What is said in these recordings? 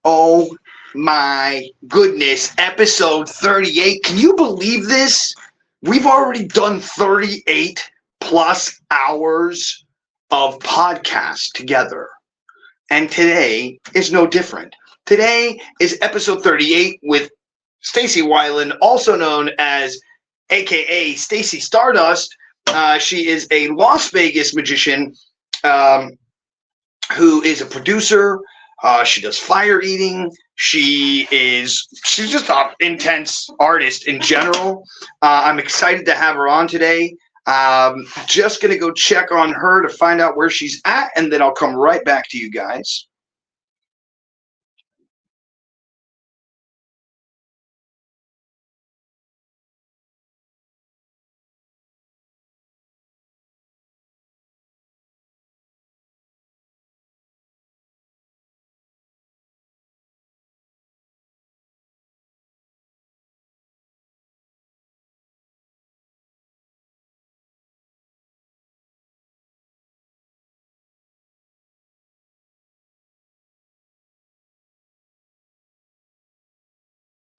Oh my goodness, episode 38. Can you believe this? We've already done 38 plus hours of podcast together. And today is no different. Today is episode 38 with Stacey Weiland, also known as AKA Stacey Stardust. She is a Las Vegas magician who is a producer. She does fire eating. She's just an intense artist in general. I'm excited to have her on today. Just going to go check on her to find out where she's at, and then I'll come right back to you guys.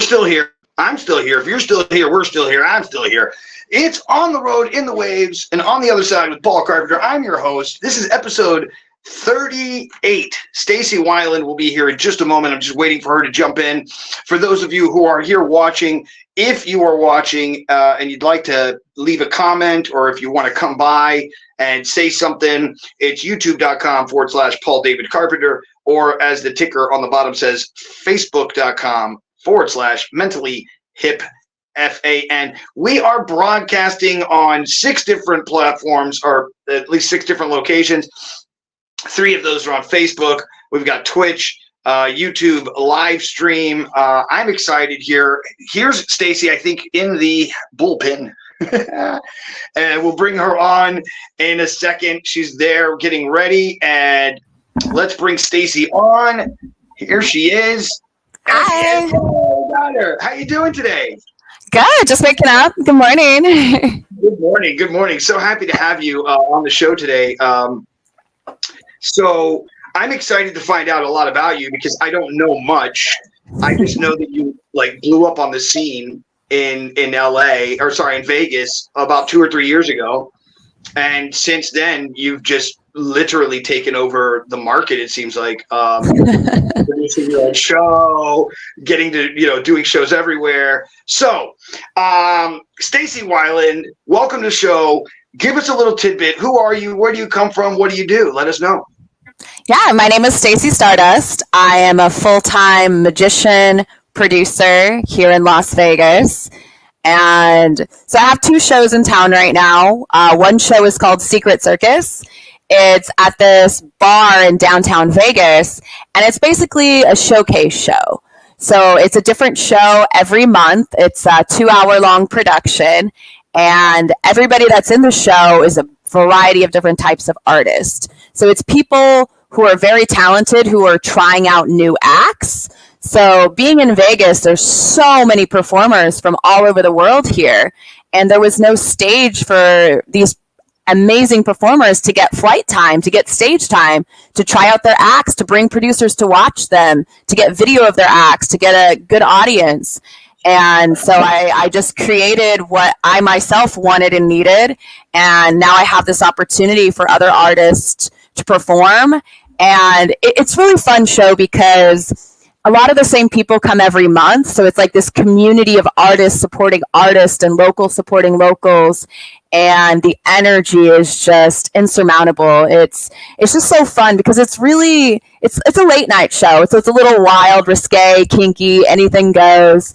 Still here. I'm still here. If you're still here, we're still here. I'm still here. It's On the Road, in the Waves, and On the Other Side with Paul Carpenter. I'm your host. This is episode 38. Stacey Weiland will be here in just a moment. I'm just waiting for her to jump in. For those of you who are here watching, if you are watching and you'd like to leave a comment, or if you want to come by and say something, it's youtube.com/Paul David Carpenter, or as the ticker on the bottom says, facebook.com/mentally hip FAN. We are broadcasting on 6 different platforms, or at least 6 different locations. 3 of those are on Facebook. We've got Twitch, YouTube live stream. I'm excited here. Here's Stacey, I think, in the bullpen. And we'll bring her on in a second. She's there getting ready, and let's bring Stacey on. Here she is. Hi. Got her. How you doing today? Good. Just waking up. Good morning. Good morning. Good morning. So happy to have you on the show today. So I'm excited to find out a lot about you because I don't know much. I just know that you blew up on the scene in LA, or sorry, in Vegas about 2 or 3 years ago. And since then, you've just literally taken over the market, it seems like. Producing your own show, getting to, doing shows everywhere. So, Stacey Weiland, welcome to the show. Give us a little tidbit. Who are you? Where do you come from? What do you do? Let us know. Yeah, my name is Stacey Stardust. I am a full-time magician, producer here in Las Vegas. And so I have 2 shows in town right now. One show is called Secret Circus. It's at this bar in downtown Vegas, and it's basically a showcase show. So it's a different show every month. It's a 2-hour-long production, and everybody that's in the show is a variety of different types of artists. So it's people who are very talented who are trying out new acts. So being in Vegas, there's so many performers from all over the world here, and there was no stage for these amazing performers to get flight time, to get stage time, to try out their acts, to bring producers to watch them, to get video of their acts, to get a good audience. And so I just created what I myself wanted and needed, and now I have this opportunity for other artists to perform. And it's a really fun show because a lot of the same people come every month. So it's like this community of artists supporting artists and locals supporting locals. And the energy is just insurmountable. It's just so fun because it's a late night show. So it's a little wild, risque, kinky, anything goes.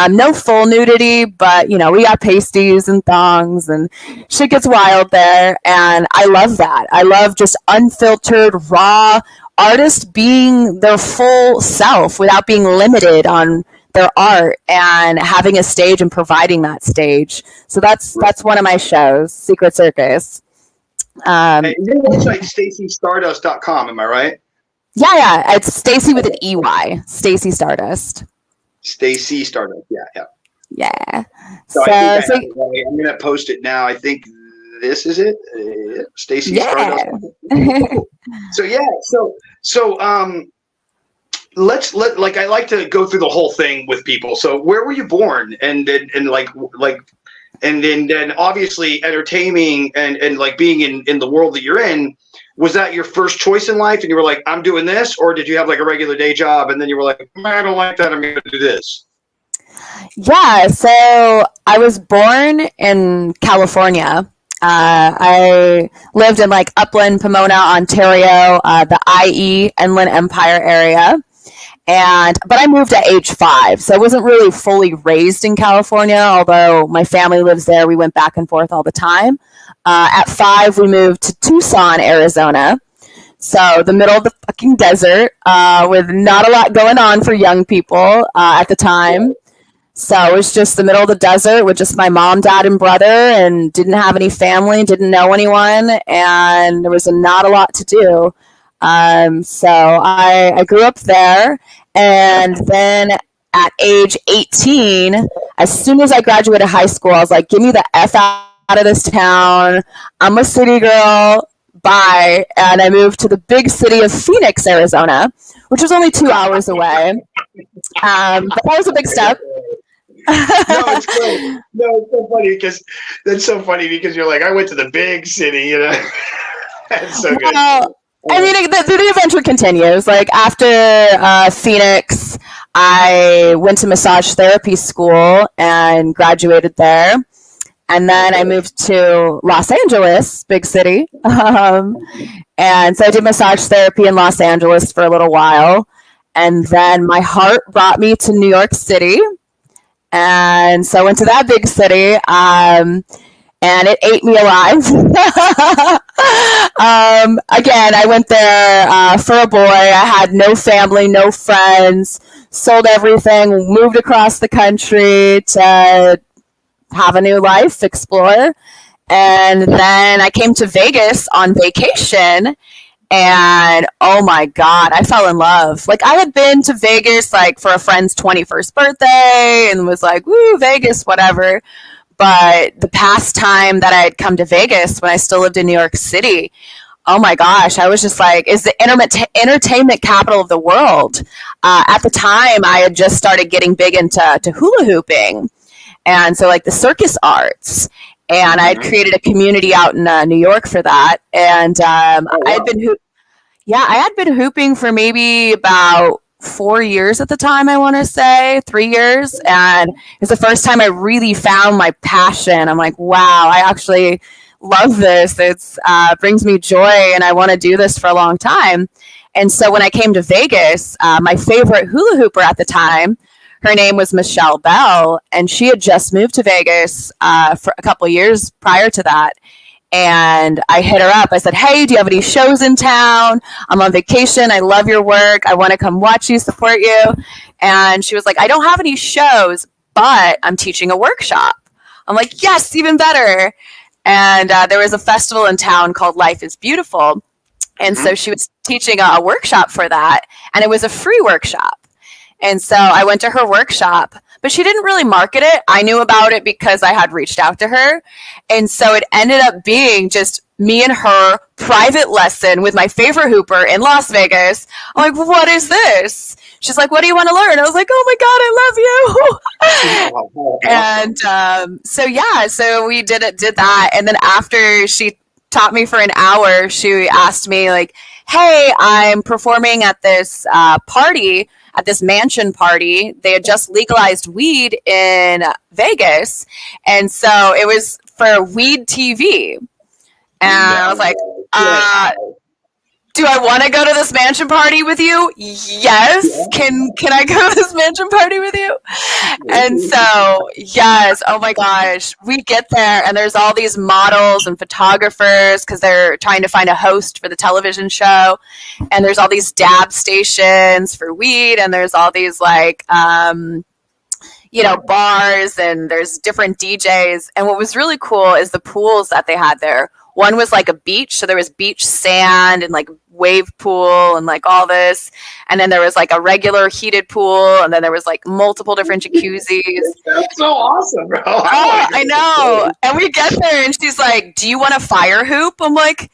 No full nudity, but we got pasties and thongs and shit gets wild there. And I love that. I love just unfiltered, raw artists being their full self without being limited on their art and having a stage and providing that stage. So that's one of my shows, Secret Circus. And your website, StaceyStardust.com, am I right? Yeah. It's Stacey with an EY. Stacey Stardust. Stacey Stardust. Yeah. So I think I'm going to post it now. I think this is it. Stacey Stardust. So like I like to go through the whole thing with people. So where were you born? And then obviously entertaining and like being in the world that you're in, was that your first choice in life and you were like, I'm doing this? Or did you have like a regular day job and then you were like, I don't like that, I'm going to do this? Yeah, so I was born in California. I lived in like Upland, Pomona, Ontario, the IE, Inland Empire area. But I moved at age 5, so I wasn't really fully raised in California, although my family lives there. We went back and forth all the time. At 5, we moved to Tucson, Arizona. So the middle of the fucking desert, with not a lot going on for young people at the time. So it was just the middle of the desert with just my mom, dad, and brother, and didn't have any family, didn't know anyone, and there was not a lot to do. So I grew up there, and then at age 18, as soon as I graduated high school, I was like, give me the F out of this town. I'm a city girl. Bye. And I moved to the big city of Phoenix, Arizona, which was only 2 hours away. But that was a big step. No, it's great. No, it's so funny because that's so funny because you're like, I went to the big city, you know. That's so good. I mean, the adventure continues. Like after Phoenix, I went to massage therapy school and graduated there. And then I moved to Los Angeles, big city. And so I did massage therapy in Los Angeles for a little while. And then my heart brought me to New York City. And so I went to that big city, and it ate me alive. Again, I went there for a boy. I had no family, no friends, sold everything, moved across the country to have a new life, explore. And then I came to Vegas on vacation. And oh my God, I fell in love. Like I had been to Vegas like for a friend's 21st birthday and was like, woo, Vegas, whatever. But the past time that I had come to Vegas when I still lived in New York City, oh my gosh, I was just like, it's the entertainment capital of the world. At the time, I had just started getting big into hula hooping. And so like the circus arts. And I had created a community out in New York for that. And I had been hooping for maybe about 4 years at the time, I want to say 3 years. And it's the first time I really found my passion. I'm like, wow, I actually love this. It's brings me joy and I want to do this for a long time. And so when I came to Vegas, my favorite hula hooper at the time, her name was Michelle Bell, and she had just moved to Vegas for a couple of years prior to that. And I hit her up. I said, hey, do you have any shows in town? I'm on vacation. I love your work. I want to come watch you, support you. And she was like, I don't have any shows, but I'm teaching a workshop. I'm like, yes, even better. And there was a festival in town called Life is Beautiful. And so she was teaching a workshop for that. And it was a free workshop. And so I went to her workshop, but she didn't really market it. I knew about it because I had reached out to her. And so it ended up being just me and her private lesson with my favorite hooper in Las Vegas. I'm like, what is this? She's like, what do you want to learn? I was like, oh my God, I love you. And so we did that. And then after she taught me for an hour, she asked me like, hey, I'm performing at this party, at this mansion party. They had just legalized weed in Vegas. And so it was for Weed TV. And I was like, do I want to go to this mansion party with you? Yes. Can I go to this mansion party with you? And so, yes. Oh my gosh. We get there and there's all these models and photographers because they're trying to find a host for the television show. And there's all these dab stations for weed. And there's all these like, bars and there's different DJs. And what was really cool is the pools that they had there. One was like a beach, so there was beach sand and like wave pool and like all this. And then there was like a regular heated pool, and then there was like multiple different jacuzzis. That's so awesome, bro. Oh, I know. And we get there and she's like, do you want a fire hoop? I'm like,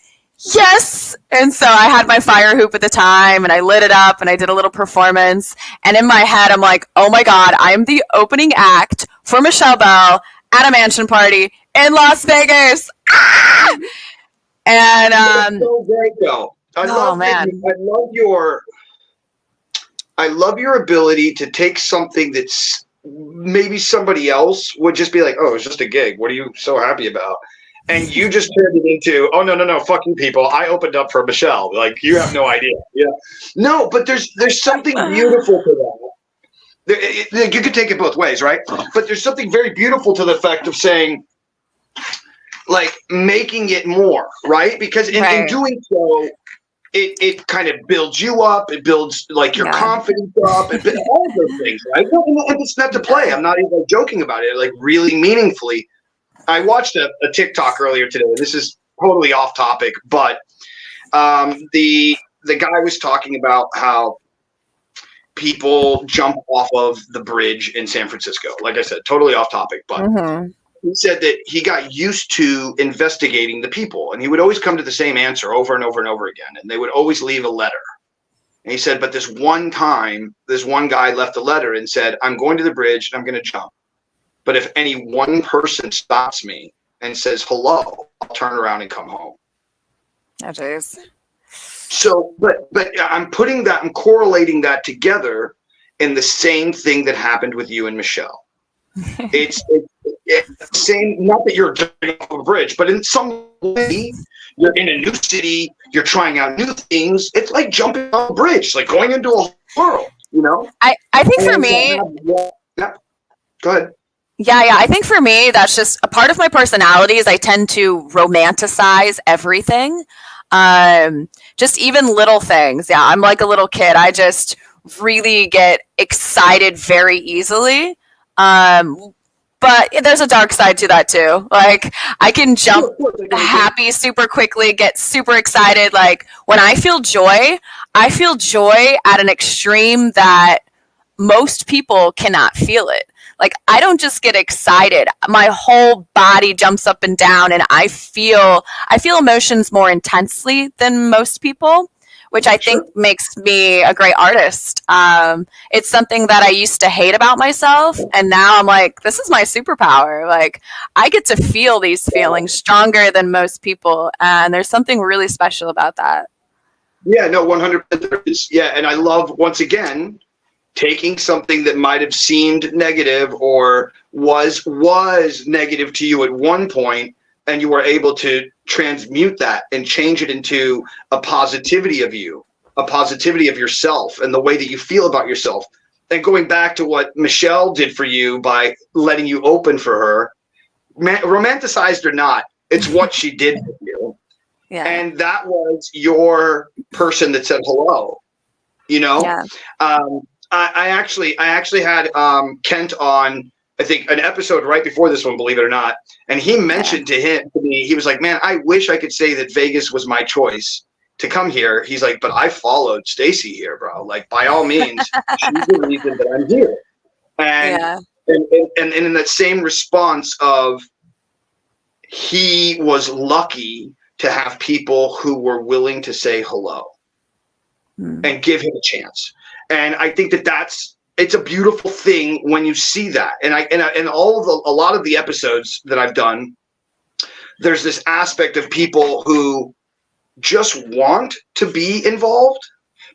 Yes. And so I had my fire hoop at the time and I lit it up and I did a little performance. And in my head, I'm like, oh my God, I'm the opening act for Michelle Bell at a mansion party in Las Vegas. Ah! And, That's so great, though. oh man. I love your ability to take something that's maybe somebody else would just be like, oh, it's just a gig. What are you so happy about? And you just turned it into, oh, no, fuck you people. I opened up for Michelle. Like, you have no idea. Yeah. No, but there's something beautiful to that. You could take it both ways, right? But there's something very beautiful to the fact of saying, like, making it more, right? Because in doing so, it kind of builds you up. It builds like your confidence up. All of those things, right? And it's not to play. I'm not even joking about it. Like really meaningfully. I watched a TikTok earlier today. This is totally off topic, but the guy was talking about how people jump off of the bridge in San Francisco. Like I said, totally off topic, but he said that he got used to investigating the people, and he would always come to the same answer over and over and over again, and they would always leave a letter. And he said, but this one time, this one guy left a letter and said, I'm going to the bridge and I'm going to jump. But if any one person stops me and says hello, I'll turn around and come home. Oh, geez. So, but I'm correlating that together in the same thing that happened with you and Michelle. It's same, not that you're jumping off a bridge, but in some way, you're in a new city, you're trying out new things. It's like jumping off a bridge, like going into a world, you know? I think for me... Go ahead. Yeah. I think for me, that's just a part of my personality is I tend to romanticize everything. Just even little things. Yeah, I'm like a little kid. I just really get excited very easily. But there's a dark side to that too. Like I can jump happy super quickly, get super excited. Like when I feel joy at an extreme that most people cannot feel it. Like I don't just get excited. My whole body jumps up and down and I feel emotions more intensely than most people, which I think makes me a great artist. It's something that I used to hate about myself, and now I'm like, this is my superpower. Like, I get to feel these feelings stronger than most people, and there's something really special about that. Yeah, no, 100%. Yeah, and I love, once again, taking something that might have seemed negative or was negative to you at one point, and you were able to transmute that and change it into a positivity of you, a positivity of yourself and the way that you feel about yourself. And going back to what Michelle did for you by letting you open for her, romanticized or not, it's what she did for you. Yeah. And that was your person that said hello, you know? Yeah. I actually had Kent on, I think, an episode right before this one, believe it or not. And he mentioned to me, he was like, man, I wish I could say that Vegas was my choice to come here. He's like, but I followed Stacey here, bro. Like, by all means, she's the reason that I'm here. And in that same response of, he was lucky to have people who were willing to say hello and give him a chance. And I think it's a beautiful thing when you see that. And a lot of the episodes that I've done, there's this aspect of people who just want to be involved,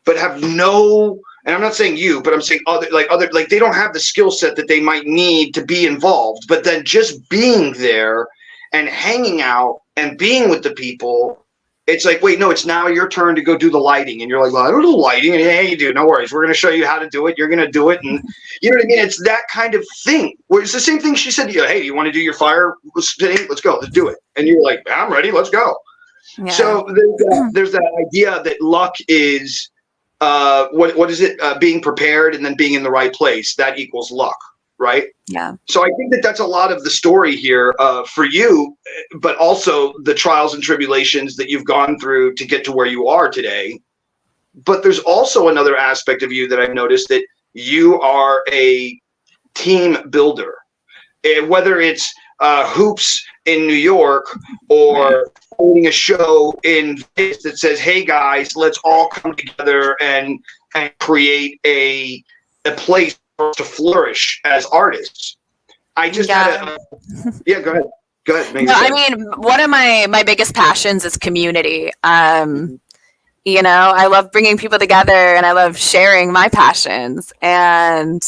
but have no, and I'm not saying you, but I'm saying other, they don't have the skill set that they might need to be involved, but then just being there and hanging out and being with the people, it's like, wait, no, it's now your turn to go do the lighting. And you're like, well, I don't do lighting. And hey, you do, no worries. We're going to show you how to do it. You're going to do it. And you know what I mean? It's that kind of thing. Where it's the same thing she said to you. Hey, you want to do your fire spinning? Let's go. Let's do it. And you're like, I'm ready. Let's go. Yeah. So there's that idea that luck is, what is it? Being prepared and then being in the right place. That equals luck. Right? Yeah. So I think that's a lot of the story here for you, but also the trials and tribulations that you've gone through to get to where you are today. But there's also another aspect of you that I've noticed, that you are a team builder. Whether it's hoops in New York or owning a show in Vegas that says, "Hey guys, let's all come together and create a place for us to flourish as artists." I just had a yeah. Go ahead. Go ahead. No, I mean, one of my biggest passions is community. You know, I love bringing people together, and I love sharing my passions. And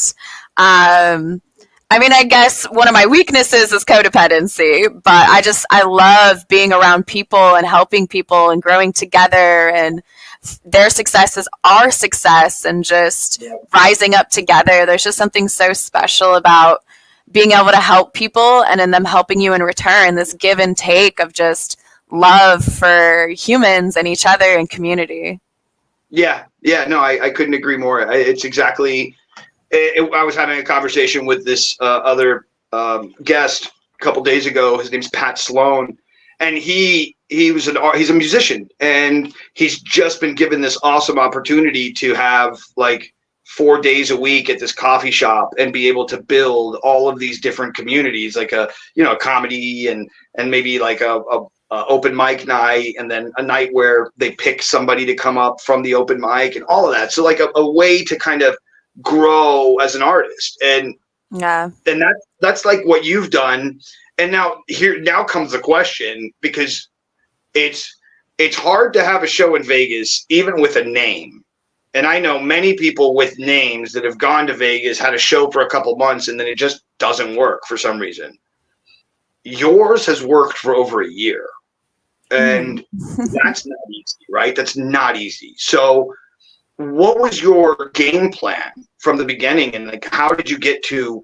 I mean, I guess one of my weaknesses is codependency, but I love being around people and helping people and growing together, and their success is our success, and just rising up together. There's just something so special about being able to help people and then them helping you in return, this give and take of just love for humans and each other and community. Yeah. No, I couldn't agree more. It's exactly. I was having a conversation with this other guest a couple days ago. His name's Pat Sloan, and he's a musician, and he's just been given this awesome opportunity to have like 4 days a week at this coffee shop and be able to build all of these different communities, like a comedy and maybe like a open mic night, and then a night where they pick somebody to come up from the open mic and all of that. So like a way to kind of grow as an artist, and that's like what you've done. And now comes the question, because it's hard to have a show in Vegas even with a name. And I know many people with names that have gone to Vegas, had a show for a couple months, and then it just doesn't work for some reason. Yours has worked for over a year, and that's not easy, right? That's not easy. So what was your game plan from the beginning, and like how did you get to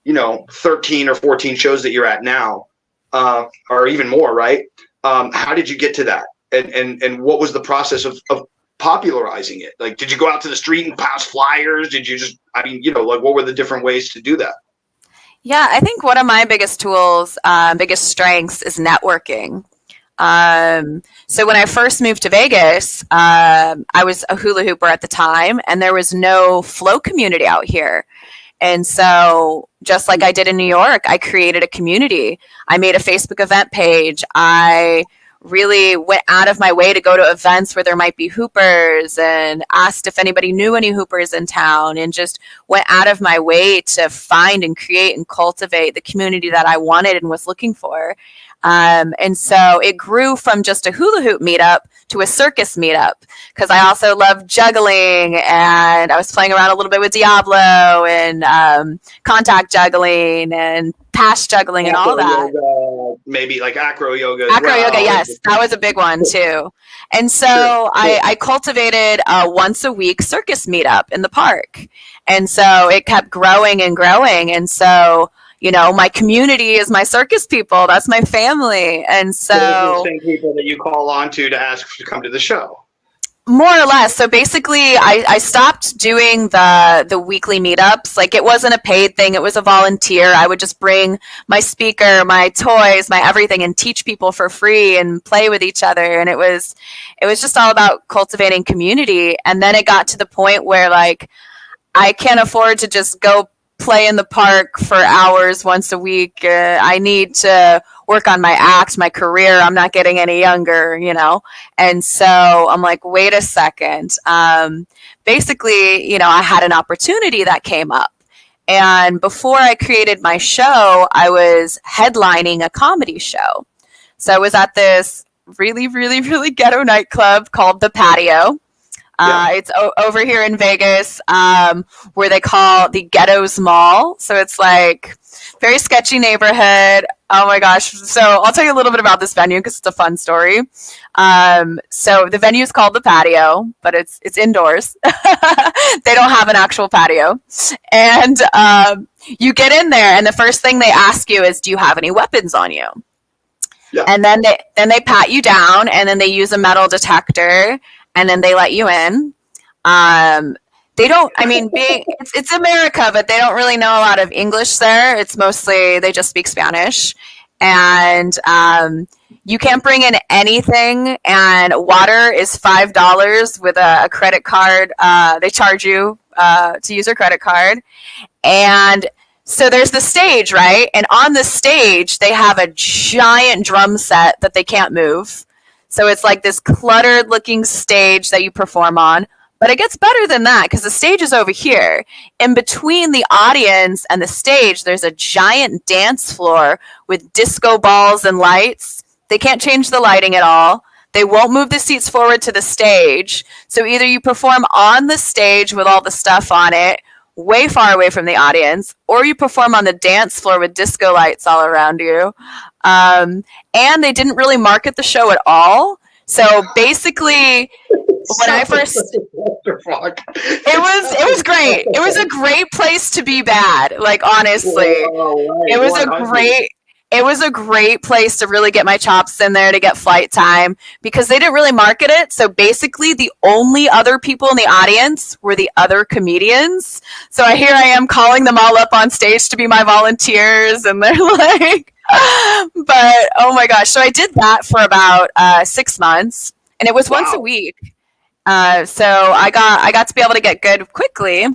13 or 14 shows that you're at now, or even more, right? How did you get to that, and what was the process of popularizing it? Like, did you go out to the street and pass flyers? Did you just, like, what were the different ways to do that? Yeah, I think one of my biggest tools, biggest strengths is networking. So when I first moved to Vegas, I was a hula hooper at the time, and there was no flow community out here. And so just like I did in New York, I created a community. I made a Facebook event page. I really went out of my way to go to events where there might be hoopers, and asked if anybody knew any hoopers in town, and just went out of my way to find and create and cultivate the community that I wanted and was looking for. And so it grew from just a hula hoop meetup to a circus meetup, because I also love juggling, and I was playing around a little bit with Diablo and contact juggling and pass juggling and all that. Yoga, maybe like acro yoga. Acro yoga, yes, that was a big one too. And so I cultivated a once a week circus meetup in the park, and so it kept growing and growing. And so my community is my circus people. That's my family. And so the same people that you call on to ask to come to the show. More or less. So basically, I stopped doing the weekly meetups. Like, it wasn't a paid thing. It was a volunteer. I would just bring my speaker, my toys, my everything, and teach people for free and play with each other. And it was just all about cultivating community. And then it got to the point where, like, I can't afford to just go play in the park for hours once a week. I need to work on my act, my career. I'm not getting any younger, And so I'm like, wait a second. Basically, I had an opportunity that came up. And before I created my show, I was headlining a comedy show. So I was at this really, really, really ghetto nightclub called The Patio. It's over here in Vegas, where they call the Ghettos Mall. So it's like very sketchy neighborhood. Oh my gosh. So I'll tell you a little bit about this venue because it's a fun story. So the venue is called The Patio, but it's indoors. They don't have an actual patio. And you get in there, and the first thing they ask you is, do you have any weapons on you? Yeah. And then they pat you down, and then they use a metal detector, and then they let you in. They don't, it's America, but they don't really know a lot of English there. It's mostly, they just speak Spanish. And you can't bring in anything, and water is $5 with a credit card. They charge you to use your credit card. And So there's the stage, right? And on the stage, they have a giant drum set that they can't move. So it's like this cluttered looking stage that you perform on. But it gets better than that because the stage is over here. In between the audience and the stage, there's a giant dance floor with disco balls and lights. They can't change the lighting at all. They won't move the seats forward to the stage. So either you perform on the stage with all the stuff on it, way far away from the audience, or you perform on the dance floor with disco lights all around you. And they didn't really market the show at all. So basically, when I first, it was great. It was a great place to be bad. Like honestly, it was a great place to really get my chops in there to get flight time because they didn't really market it. So basically, the only other people in the audience were the other comedians. So here I am calling them all up on stage to be my volunteers, and they're like, but oh my gosh. So I did that for about 6 months, and it was once a week. So I got to be able to get good quickly,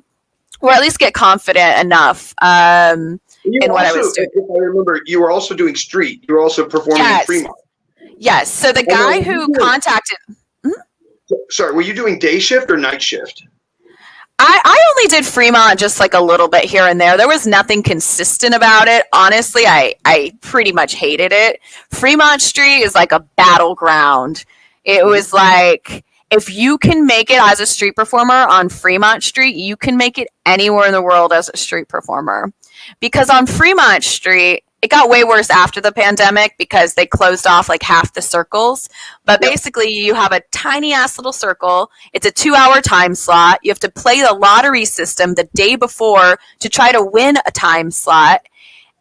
or at least get confident enough in what I was doing. If I remember, you were also doing street. You were also performing in Fremont. Yes. So the guy who contacted. Sorry, were you doing day shift or night shift? I only did Fremont just like a little bit here and there. There was nothing consistent about it. Honestly, I pretty much hated it. Fremont Street is like a battleground. It was like, if you can make it as a street performer on Fremont Street, you can make it anywhere in the world as a street performer. Because on Fremont Street, it got way worse after the pandemic because they closed off like half the circles. But basically, you have a tiny ass little circle. It's a 2-hour time slot. You have to play the lottery system the day before to try to win a time slot.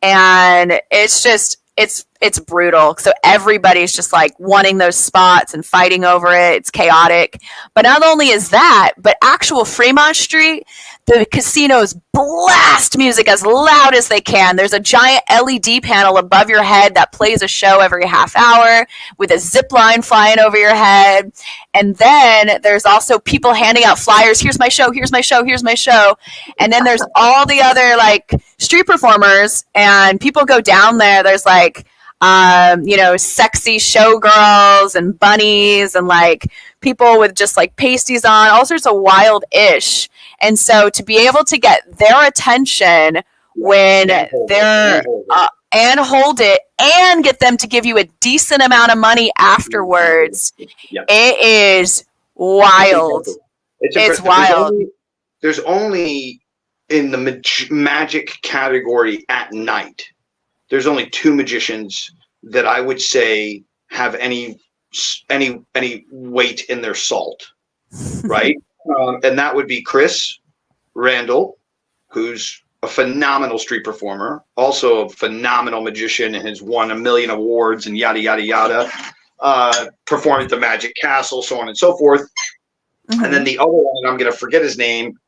And it's just, it's brutal. So everybody's just like wanting those spots and fighting over it. It's chaotic. But not only is that, but actual Fremont Street, the casinos blast music as loud as they can. There's a giant LED panel above your head that plays a show every half hour with a zip line flying over your head. And then there's also people handing out flyers. Here's my show. Here's my show. Here's my show. And then there's all the other like street performers, and people go down there. There's like, sexy showgirls and bunnies and like people with just like pasties on, all sorts of wild ish. And so to be able to get their attention when they're and hold it and get them to give you a decent amount of money afterwards, it is wild. It's wild. There's only in the magic category at night, there's only 2 magicians that I would say have any weight in their salt, right? And that would be Chris Randall, who's a phenomenal street performer, also a phenomenal magician, and has won 1 million awards and yada yada yada. Performed at the Magic Castle, so on and so forth. Mm-hmm. And then the other one, I'm going to forget his name.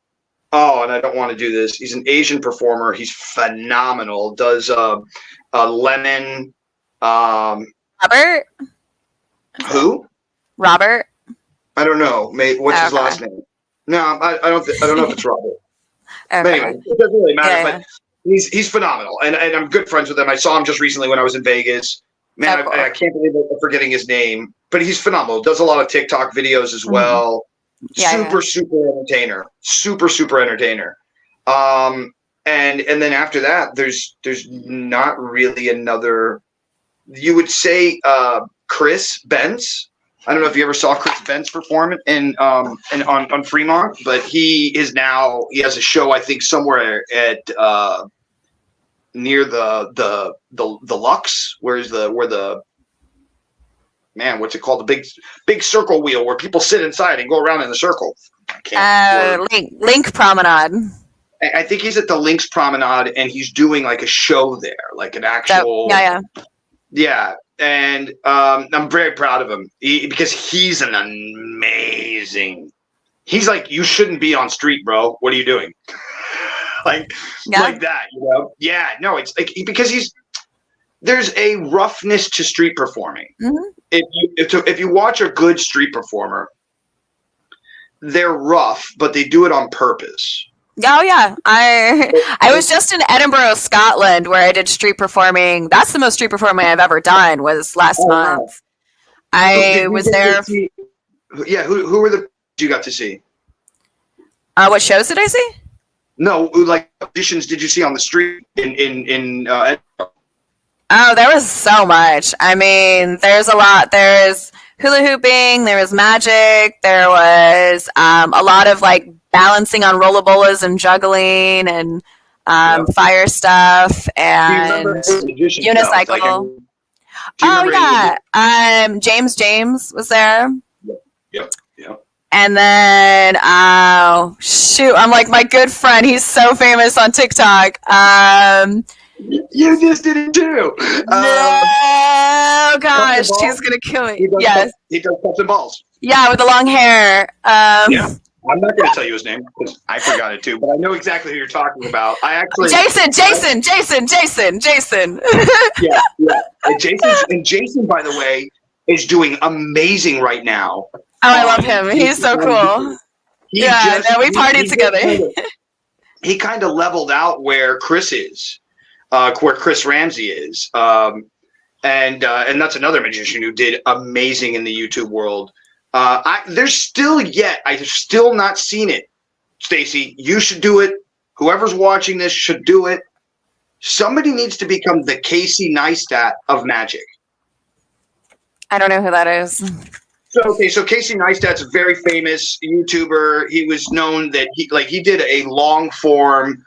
Oh, and I don't want to do this. He's an Asian performer. He's phenomenal. Does Lemon. Robert? Who? Robert? I don't know. What's his last name? No, I don't know if it's Robert. But anyway, it doesn't really matter. But he's phenomenal, and I'm good friends with him. I saw him just recently when I was in Vegas. Man, I can't believe I'm forgetting his name. But he's phenomenal. Does a lot of TikTok videos as well. Super entertainer. Super entertainer. And then after that, there's not really another. You would say Chris Benz. I don't know if you ever saw Chris Benz perform on Fremont, but he has a show, I think, somewhere at near the Lux. Where's the what's it called? The big circle wheel where people sit inside and go around in the circle. Link Promenade. I think he's at the Lynx Promenade, and he's doing like a show there, like an actual. Yeah. And I'm very proud of him because he's an amazing. He's like, you shouldn't be on street, bro. What are you doing? like that, you know? Yeah, no, it's like because there's a roughness to street performing. Mm-hmm. If you watch a good street performer, they're rough, but they do it on purpose. Oh yeah, I was just in Edinburgh, Scotland, where I did street performing. That's the most street performing I've ever done. Was last Oh month. wow! I Did you was get to there. see? Yeah, who were the you got to see? What shows did I see? No, like auditions did you see on the street in Oh, there was so much. I mean, there's a lot. There's hula hooping. There was magic. There was a lot of like balancing on rollabolas and juggling and Yeah. fire stuff Do you remember and the magician stuff? Like, I unicycle. mean, do you remember any of the? James was there. Yep. Yep. And then, oh shoot, I'm like my good friend. He's so famous on TikTok. You just did it too. No, gosh, Ball? she's gonna kill me. He does Yes, he does cups and balls. yeah, with the long hair. Yeah. I'm not going to tell you his name because I forgot it too, but I know exactly who you're talking about. I actually Jason. yeah. And Jason, by the way, is doing amazing right now. Oh, I love him. He's so cool. We partied together. He kind of leveled out where Chris is, where Chris Ramsey is, and that's another magician who did amazing in the YouTube world. I've still not seen it. Stacey, you should do it. Whoever's watching this should do it. Somebody needs to become the Casey Neistat of magic. I don't know who that is. So Casey Neistat's a very famous YouTuber. He was known that he did a long form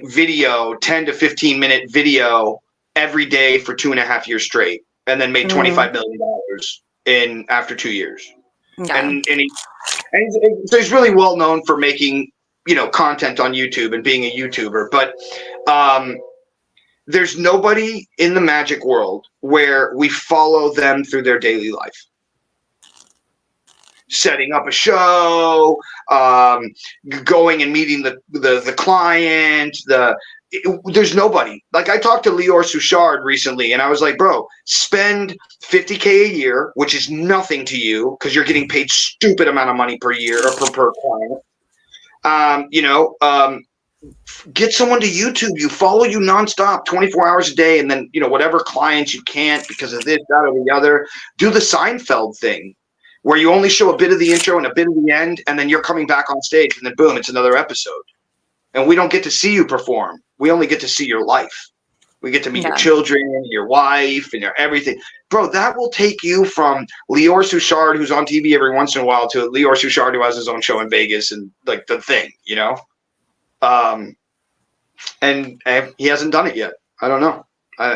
video, 10 to 15 minute video every day for 2.5 years straight, and then made $25 million in after 2 years. Yeah. And so he's really well known for making content on YouTube and being a YouTuber. But there's nobody in the magic world where we follow them through their daily life. Setting up a show, going and meeting the client, there's nobody. Like, I talked to Lior Suchard recently, and I was like, bro, spend $50K a year, which is nothing to you because you're getting paid stupid amount of money per year or per client. Get someone to YouTube you, follow you nonstop, 24 hours a day, and then whatever clients you can't because of this, that, or the other. Do the Seinfeld thing, where you only show a bit of the intro and a bit of the end, and then you're coming back on stage, and then boom, it's another episode. And we don't get to see you perform. We only get to see your life. We get to meet your children, your wife, and your everything. Bro, that will take you from Lior Suchard, who's on TV every once in a while, to Lior Suchard, who has his own show in Vegas and like the thing, and he hasn't done it yet. I don't know.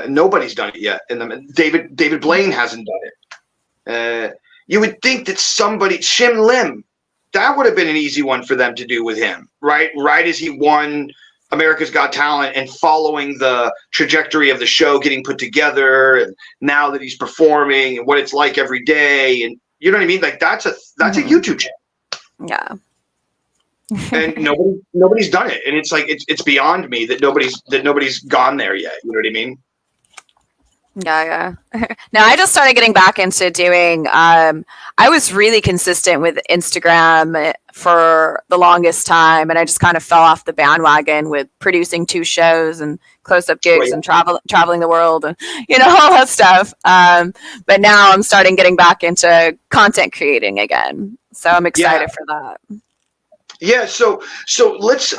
Nobody's done it yet. And David Blaine hasn't done it. You would think that Shim Lim, that would have been an easy one for them to do with him, right? Right as he won America's Got Talent and following the trajectory of the show getting put together, and now that he's performing and what it's like every day, and you know what I mean? Like that's a YouTube channel. Yeah. And nobody's done it, and it's like it's beyond me that nobody's gone there yet. You know what I mean? Yeah. No, I just started getting back into doing. I was really consistent with Instagram for the longest time, and I just kind of fell off the bandwagon with producing 2 shows and close-up gigs and traveling the world and all that stuff. But now I'm starting getting back into content creating again, so I'm excited for that. Yeah, so let's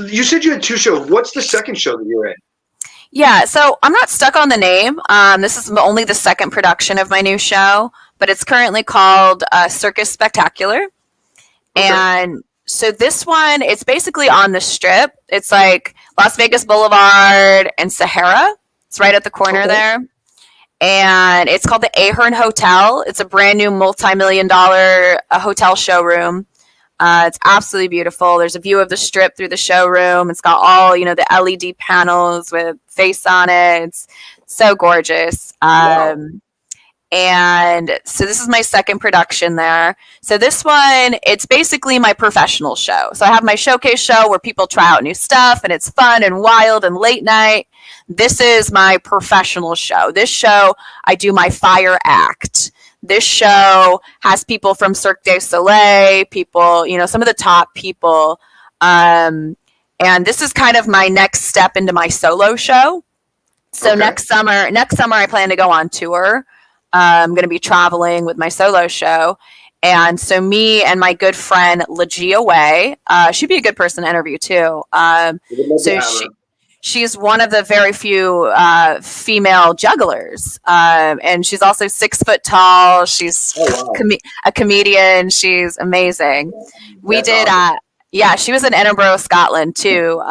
you said you had 2 shows. What's the second show that you're in? Yeah, so I'm not stuck on the name. This is only the second production of my new show, but it's currently called Circus Spectacular. Okay. And so this one, it's basically on the Strip. It's like Las Vegas Boulevard and Sahara. It's right at the corner there. And it's called the Ahern Hotel. It's a brand new multi-million-dollar hotel showroom. It's absolutely beautiful. There's a view of the Strip through the showroom. It's got all, the LED panels with face on it. It's so gorgeous. Wow. And so this is my second production there. So this one, it's basically my professional show. So I have my showcase show where people try out new stuff and it's fun and wild and late night. This is my professional show. This show, I do my fire act. This show has people from Cirque du Soleil, people, some of the top people And this is kind of my next step into my solo show. So Okay. next summer, I plan to go on tour. I'm going to be traveling with my solo show. And so me and my good friend, Legia Way, she'd be a good person to interview too. So she's one of the very few female jugglers. And she's also 6 foot tall. She's a comedian. She's amazing. We did, yeah, she was in Edinburgh, Scotland too.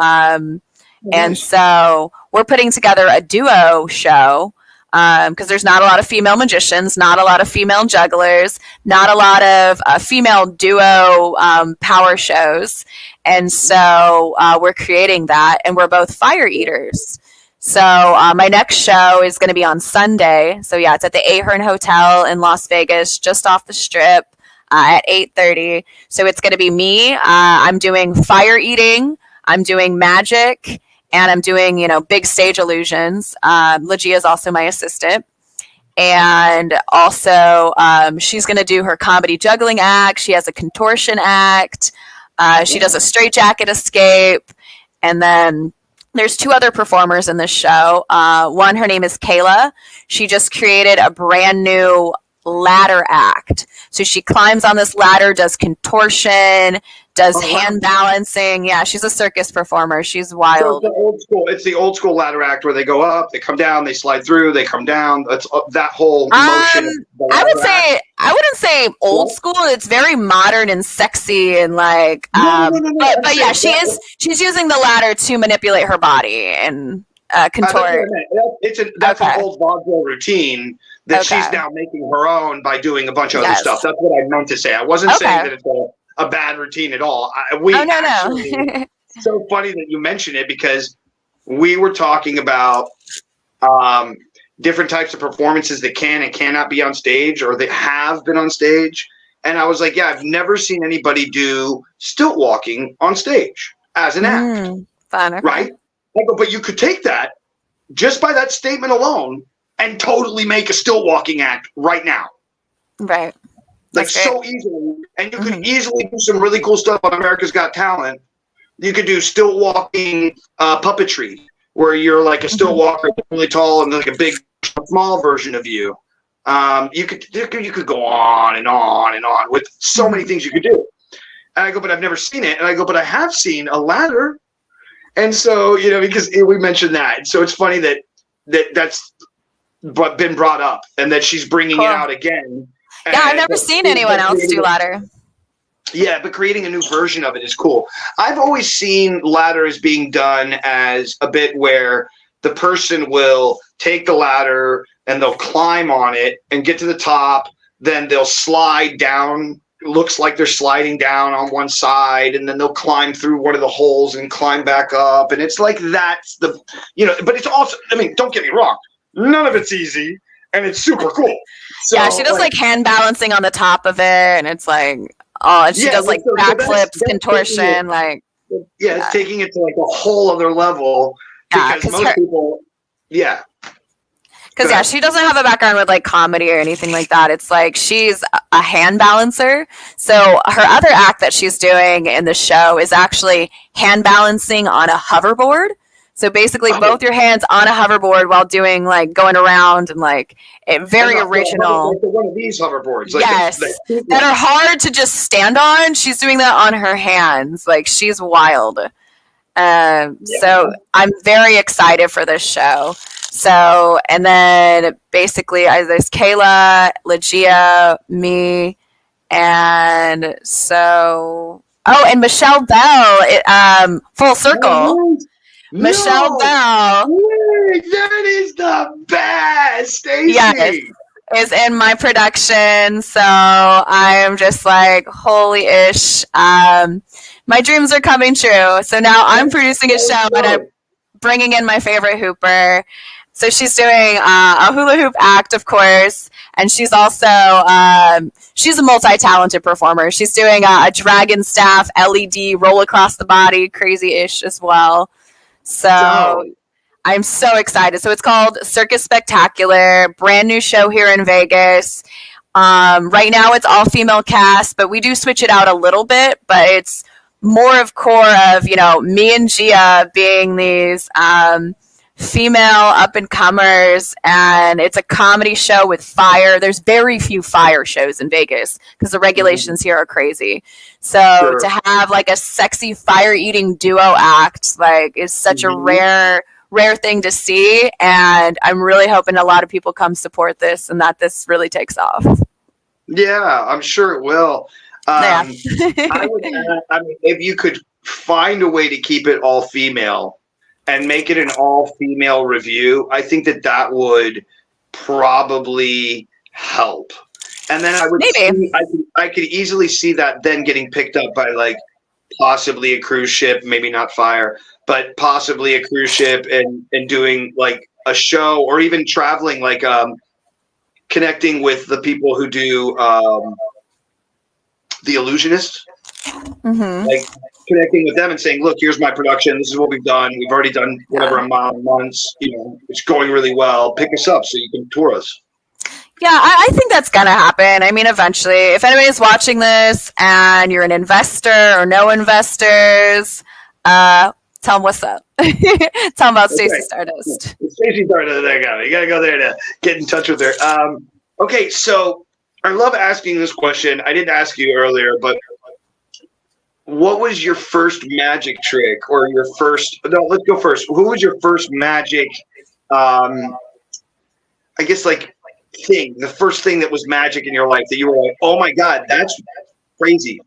And so we're putting together a duo show because there's not a lot of female magicians, not a lot of female jugglers, not a lot of female duo power shows. And so we're creating that, and we're both fire eaters. So my next show is going to be on Sunday. So yeah, it's at the Ahern Hotel in Las Vegas, just off the Strip at 8:30. So it's going to be me. I'm doing fire eating. I'm doing magic. And I'm doing, big stage illusions. Legia is also my assistant. And also, she's going to do her comedy juggling act. She has a contortion act. She does a straitjacket escape. And then there's 2 other performers in this show. One, her name is Kayla. She just created a brand new ladder act. So she climbs on this ladder, does contortion, does hand balancing. Yeah, she's a circus performer. She's wild. So it's the old school ladder act where they go up, they come down, they slide through, they come down. That's that whole motion. I wouldn't say old school. It's very modern and sexy and like. But yeah, she's using the ladder to manipulate her body and contort. That's an old vaudeville routine that she's now making her own by doing a bunch of other stuff. That's what I meant to say. I wasn't saying that it's a bad routine at all. No. So funny that you mention it because we were talking about different types of performances that can and cannot be on stage or that have been on stage. And I was like, yeah, I've never seen anybody do stilt walking on stage as an act. Fun, okay. Right? I go, but you could take that just by that statement alone and totally make a stilt walking act right now. Right. So easily. And you could easily do some really cool stuff on America's Got Talent. You could do stilt walking puppetry where you're like a stilt walker, really tall, and like a big, small version of you. You could go on and on and on with so many things you could do. And I go, but I've never seen it. And I go, but I have seen a ladder. And so, because we mentioned that. And so it's funny that's been brought up and that she's bringing it out again. Yeah, I've never seen anyone else do ladder. Yeah, but creating a new version of it is cool. I've always seen ladder as being done as a bit where the person will take the ladder and they'll climb on it and get to the top. Then they'll slide down. It looks like they're sliding down on one side, and then they'll climb through one of the holes and climb back up. And it's like that's but it's also, don't get me wrong. None of it's easy, and it's super cool. So, yeah, she does like hand balancing on the top of it, and it's like, and she does like backflips, contortion, it's taking it to like a whole other level because most people, because she doesn't have a background with like comedy or anything like that. It's like she's a hand balancer. So her other act that she's doing in the show is actually hand balancing on a hoverboard. So basically both your hands on a hoverboard while doing like going around and like very original. Like one of these hoverboards. Yes. That are hard to just stand on. She's doing that on her hands. Like she's wild. So I'm very excited for this show. So, and then basically there's Kayla, Legia, me, and so, and Michelle Bell, Full Circle. Michelle Bell. Wait, that is the best, Stacey. Yes, is in my production. So I'm just like, holy ish. My dreams are coming true. So now I'm producing a show and I'm bringing in my favorite hooper. So she's doing a hula hoop act, of course, and she's also she's a multi-talented performer. She's doing a dragon staff LED roll across the body, crazy-ish as well. So I'm so excited. So it's called Circus Spectacular, brand new show here in Vegas. Right now it's all female cast, but we do switch it out a little bit, but it's more of core of, me and Gia being these female up and comers, and it's a comedy show with fire. There's very few fire shows in Vegas because the regulations here are crazy. So to have like a sexy fire eating duo act is such a rare thing to see, and I'm really hoping a lot of people come support this and that this really takes off. Yeah, I'm sure it will. Yeah. If you could find a way to keep it all female and make it an all-female review, I think that would probably help. And then I could easily see that then getting picked up by possibly a cruise ship, maybe not fire, but possibly a cruise ship and doing a show, or even traveling, connecting with the people who do The Illusionist. Connecting with them and saying, look, here's my production. This is what we've done. We've already done whatever amount of months. It's going really well. Pick us up so you can tour us. Yeah, I think that's going to happen. I mean, eventually, if anybody's watching this and you're an investor or no investors, tell them what's up. Tell them about Stacey Stardust. Stacey Stardust, you got to go there to get in touch with her. Okay, so I love asking this question. I didn't ask you earlier, but what was your first magic trick, or your first? No, let's go first. Who was your first magic? I guess thing. The first thing that was magic in your life that you were like, oh my god, that's crazy.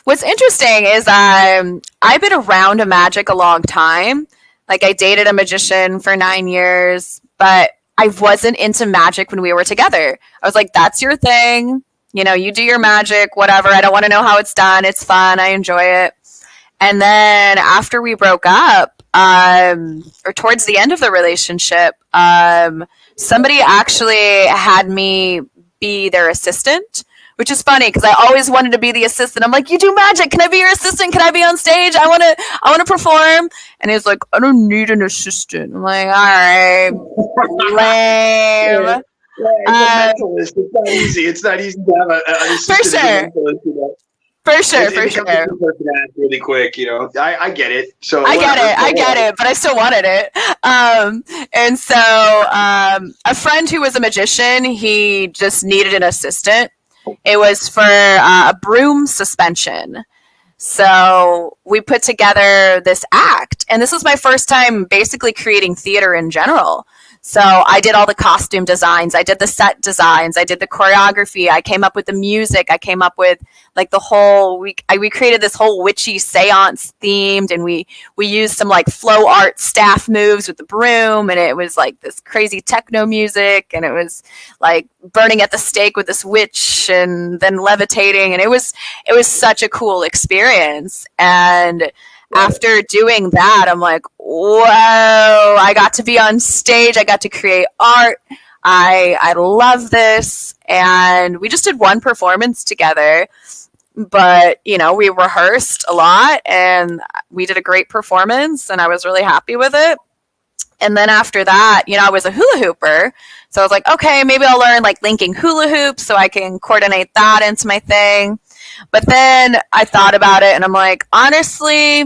What's interesting is I've been around magic a long time. I dated a magician for 9 years, but I wasn't into magic when we were together. I was like, that's your thing. You do your magic, whatever. I don't want to know how it's done. It's fun. I enjoy it. And then after we broke up, or towards the end of the relationship, somebody actually had me be their assistant, which is funny because I always wanted to be the assistant. I'm like, you do magic. Can I be your assistant? Can I be on stage? I want to perform. And he was like, I don't need an assistant. I'm like, all right, lame. Yeah, it's a mentalist. It's not easy. It's not easy to have an assistant. For sure. Really quick, I get it. So I get it, but I still wanted it. And so a friend who was a magician, he just needed an assistant. It was for a broom suspension. So we put together this act, and this was my first time basically creating theater in general. So I did all the costume designs. I did the set designs. I did the choreography. I came up with the music. I came up with the whole week. We created this whole witchy seance themed, and we used some flow art staff moves with the broom, and it was this crazy techno music, and it was burning at the stake with this witch and then levitating, and it was such a cool experience. And after doing that, I'm like, whoa, I got to be on stage. I got to create art. I love this. And we just did one performance together, but, we rehearsed a lot and we did a great performance and I was really happy with it. And then after that, I was a hula hooper. So I was like, okay, maybe I'll learn linking hula hoops so I can coordinate that into my thing. But then I thought about it and I'm like, honestly,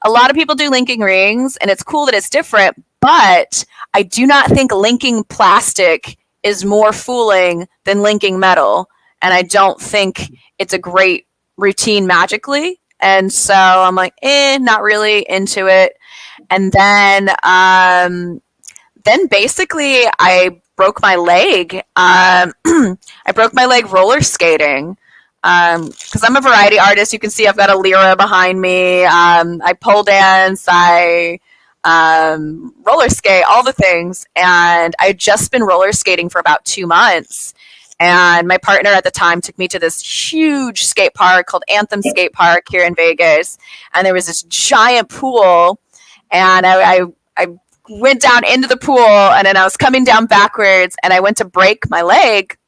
a lot of people do linking rings and it's cool that it's different, but I do not think linking plastic is more fooling than linking metal. And I don't think it's a great routine magically. And so I'm like, not really into it. And then basically I broke my leg. I broke my leg roller skating. Because I'm a variety artist. You can see I've got a lira behind me. I pole dance, I roller skate, all the things. And I'd just been roller skating for about 2 months. And my partner at the time took me to this huge skate park called Anthem Skate Park here in Vegas. And there was this giant pool. And I went down into the pool, and then I was coming down backwards, and I went to break my leg.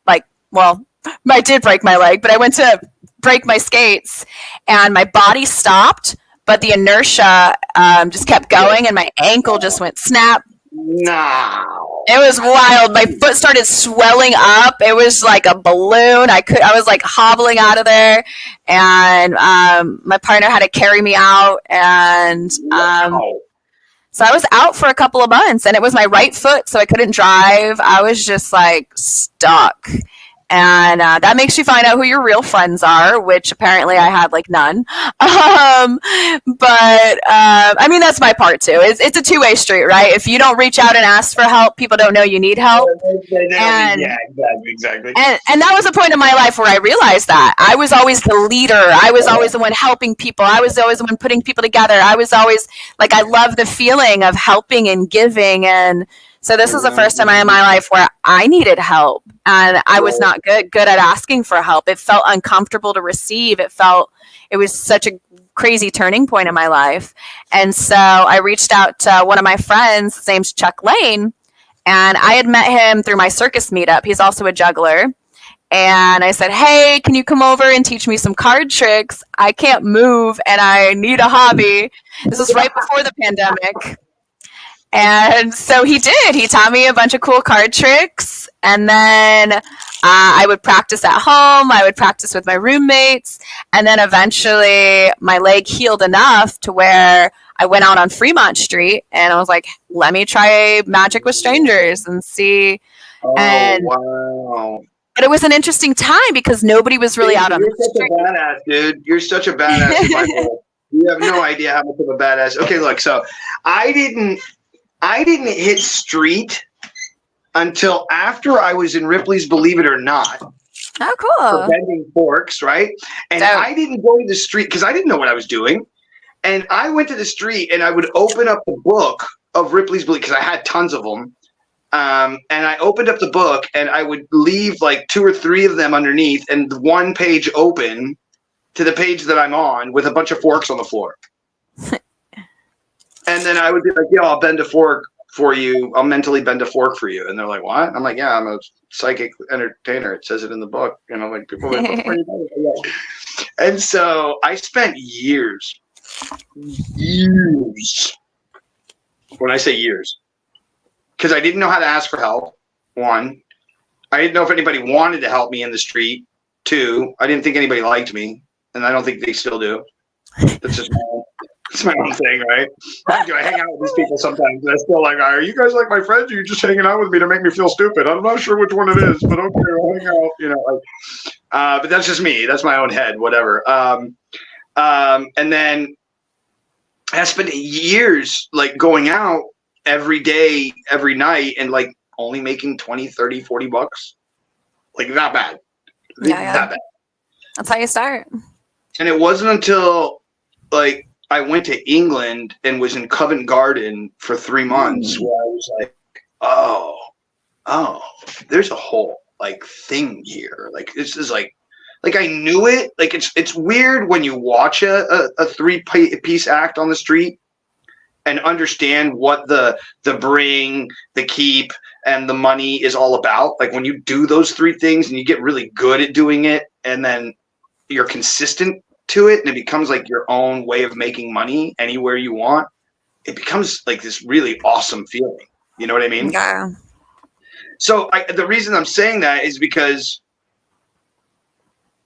I did break my leg, but I went to break my skates and my body stopped, but the inertia just kept going and my ankle just went snap, No. It was wild. My foot started swelling up. It was like a balloon. I was like hobbling out of there, and my partner had to carry me out, and Wow. so I was out for a couple of months, and it was my right foot, so I couldn't drive. I was just like stuck. And that makes you find out who your real friends are, which apparently I had like none. But I mean, that's my part too. It's a two-way street, right? If you don't reach out and ask for help, people don't know you need help. Yeah, exactly. And that was a point in my life where I realized that I was always the leader. I was always the one helping people. I was always the one putting people together. I was always like, I love the feeling of helping and giving. And so this was the first time in my life where I needed help, and I was not good at asking for help. It felt uncomfortable to receive. It was such a crazy turning point in my life. And so I reached out to one of my friends. His name's Chuck Lane. And I had met him through my circus meetup. He's also a juggler. And I said, hey, can you come over and teach me some card tricks? I can't move and I need a hobby. This was right before the pandemic. And so he did. He taught me a bunch of cool card tricks. And then I would practice at home. I would practice with my roommates. And then eventually my leg healed enough to where I went out on Fremont Street and I was like, let me try magic with strangers and see. Oh, and wow. But it was an interesting time because nobody was really out on the street. You're such a badass, dude. You're such a badass, Michael. You have no idea how much of a badass. Okay, look, so I didn't hit street until after I was in Ripley's Believe It or Not. Oh, cool. For bending forks, right? And I didn't go to the street because I didn't know what I was doing. And I went to the street and I would open up the book of Ripley's Believe because I had tons of them. And I opened up the book and I would leave like 2 or 3 of them underneath and one page open to the page that I'm on with a bunch of forks on the floor. And then I would be like, yo, I'll bend a fork for you. I'll mentally bend a fork for you. And they're like, what? I'm like, yeah, I'm a psychic entertainer. It says it in the book. And I'm like, people are like, and so I spent years. When I say years, because I didn't know how to ask for help. 1, I didn't know if anybody wanted to help me in the street. 2, I didn't think anybody liked me, and I don't think they still do. That's just my own thing, right? I hang out with these people sometimes, and I still like, are you guys like my friends? Or are you just hanging out with me to make me feel stupid? I'm not sure which one it is, but okay, we'll hang out. You know, but that's just me. That's my own head. Whatever. And then I spent years like going out every day, every night, and like only making 20, 30, 40 bucks. Like not bad. Yeah. Not bad. That's how you start. And it wasn't until like I went to England and was in Covent Garden for 3 months where I was like, oh, there's a whole like thing here. Like this is like I knew it. Like it's weird when you watch a 3-piece act on the street and understand what the bring, the keep, and the money is all about. Like when you do those 3 things and you get really good at doing it, and then you're consistent to it, and it becomes like your own way of making money anywhere you want. It becomes like this really awesome feeling. You know what I mean? Yeah. So the reason I'm saying that is because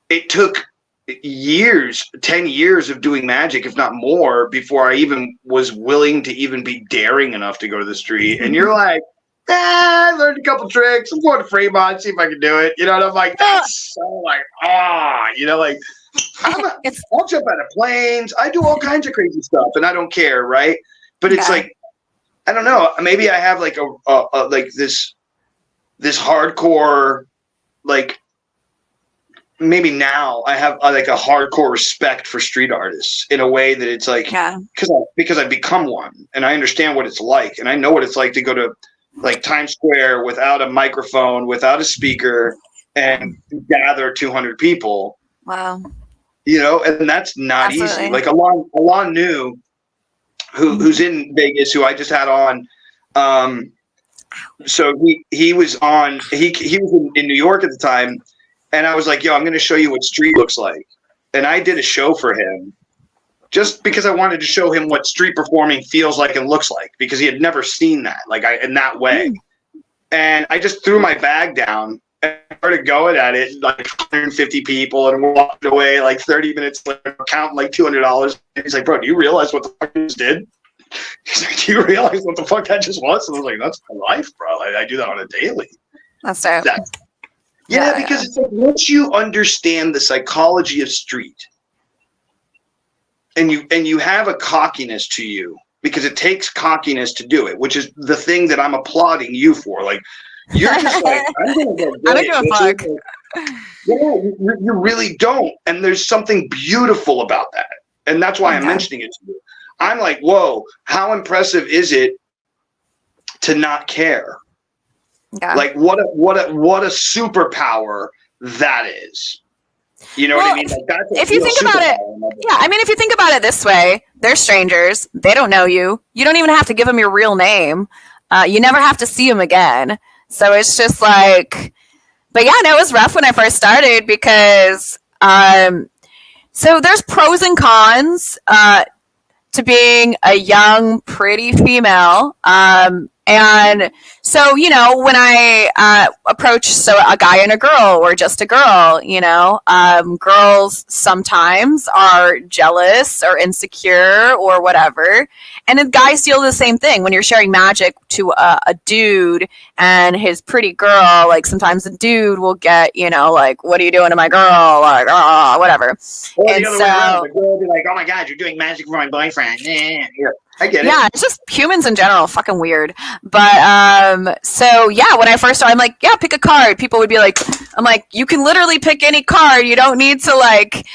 it took years, 10 years of doing magic, if not more, before I even was willing to even be daring enough to go to the street. And you're like, I learned a couple tricks. I'm going to Fremont, see if I can do it. You know, and I'm like, that's so like, you know, like, I'll jump out of planes. I do all kinds of crazy stuff, and I don't care, right? But it's like, I don't know. Maybe I have like a like this hardcore, like, maybe now I have like a hardcore respect for street artists in a way that it's like, because I've become one, and I understand what it's like, and I know what it's like to go to like Times Square without a microphone, without a speaker, and gather 200 people. Wow. You know, and that's not easy. Like Alon New, who's in Vegas, who I just had on. So he was on. He was in New York at the time, and I was like, "Yo, I'm going to show you what street looks like." And I did a show for him, just because I wanted to show him what street performing feels like and looks like, because he had never seen that, in that way. And I just threw my bag down and started going at it, like 150 people, and walked away like 30 minutes later, counting like $200. And he's like, bro, do you realize what the fuck you just did? He's like, do you realize what the fuck that just was? And I was like, that's my life, bro. I do that on a daily. That's dope. Yeah, because it's like, once you understand the psychology of street, and you have a cockiness to you, because it takes cockiness to do it, which is the thing that I'm applauding you for. Like, you're just like, I don't give a fuck. Yeah, you really don't. And there's something beautiful about that. And that's why I'm mentioning it to you. I'm like, whoa, how impressive is it to not care? Yeah. Like, what a superpower that is. You know what I mean? Like, that's if you think about it, if you think about it this way, they're strangers. They don't know you. You don't even have to give them your real name. You never have to see them again. So it's just like, but yeah, no, it was rough when I first started because, so there's pros and cons to being a young, pretty female. And so, when I approach a guy and a girl, or just a girl, girls sometimes are jealous or insecure or whatever. And then guys feel the same thing when you're sharing magic to a dude and his pretty girl. Like, sometimes the dude will get, like, what are you doing to my girl? Like, whatever. Or and so the girl will be like, oh my God, you're doing magic for my boyfriend. Yeah. I get it. Yeah, it's just humans in general, fucking weird. But so yeah, when I first started, I'm like, yeah, pick a card. People would be like, I'm like, you can literally pick any card. You don't need to, like,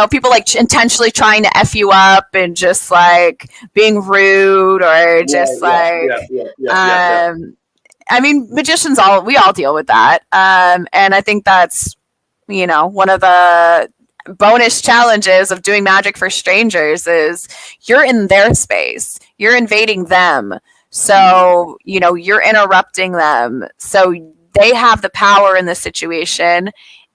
people like intentionally trying to F you up and just like being rude or just I mean, magicians we all deal with that. And I think that's, one of the bonus challenges of doing magic for strangers is you're in their space, you're invading them, so you're interrupting them, so they have the power in this situation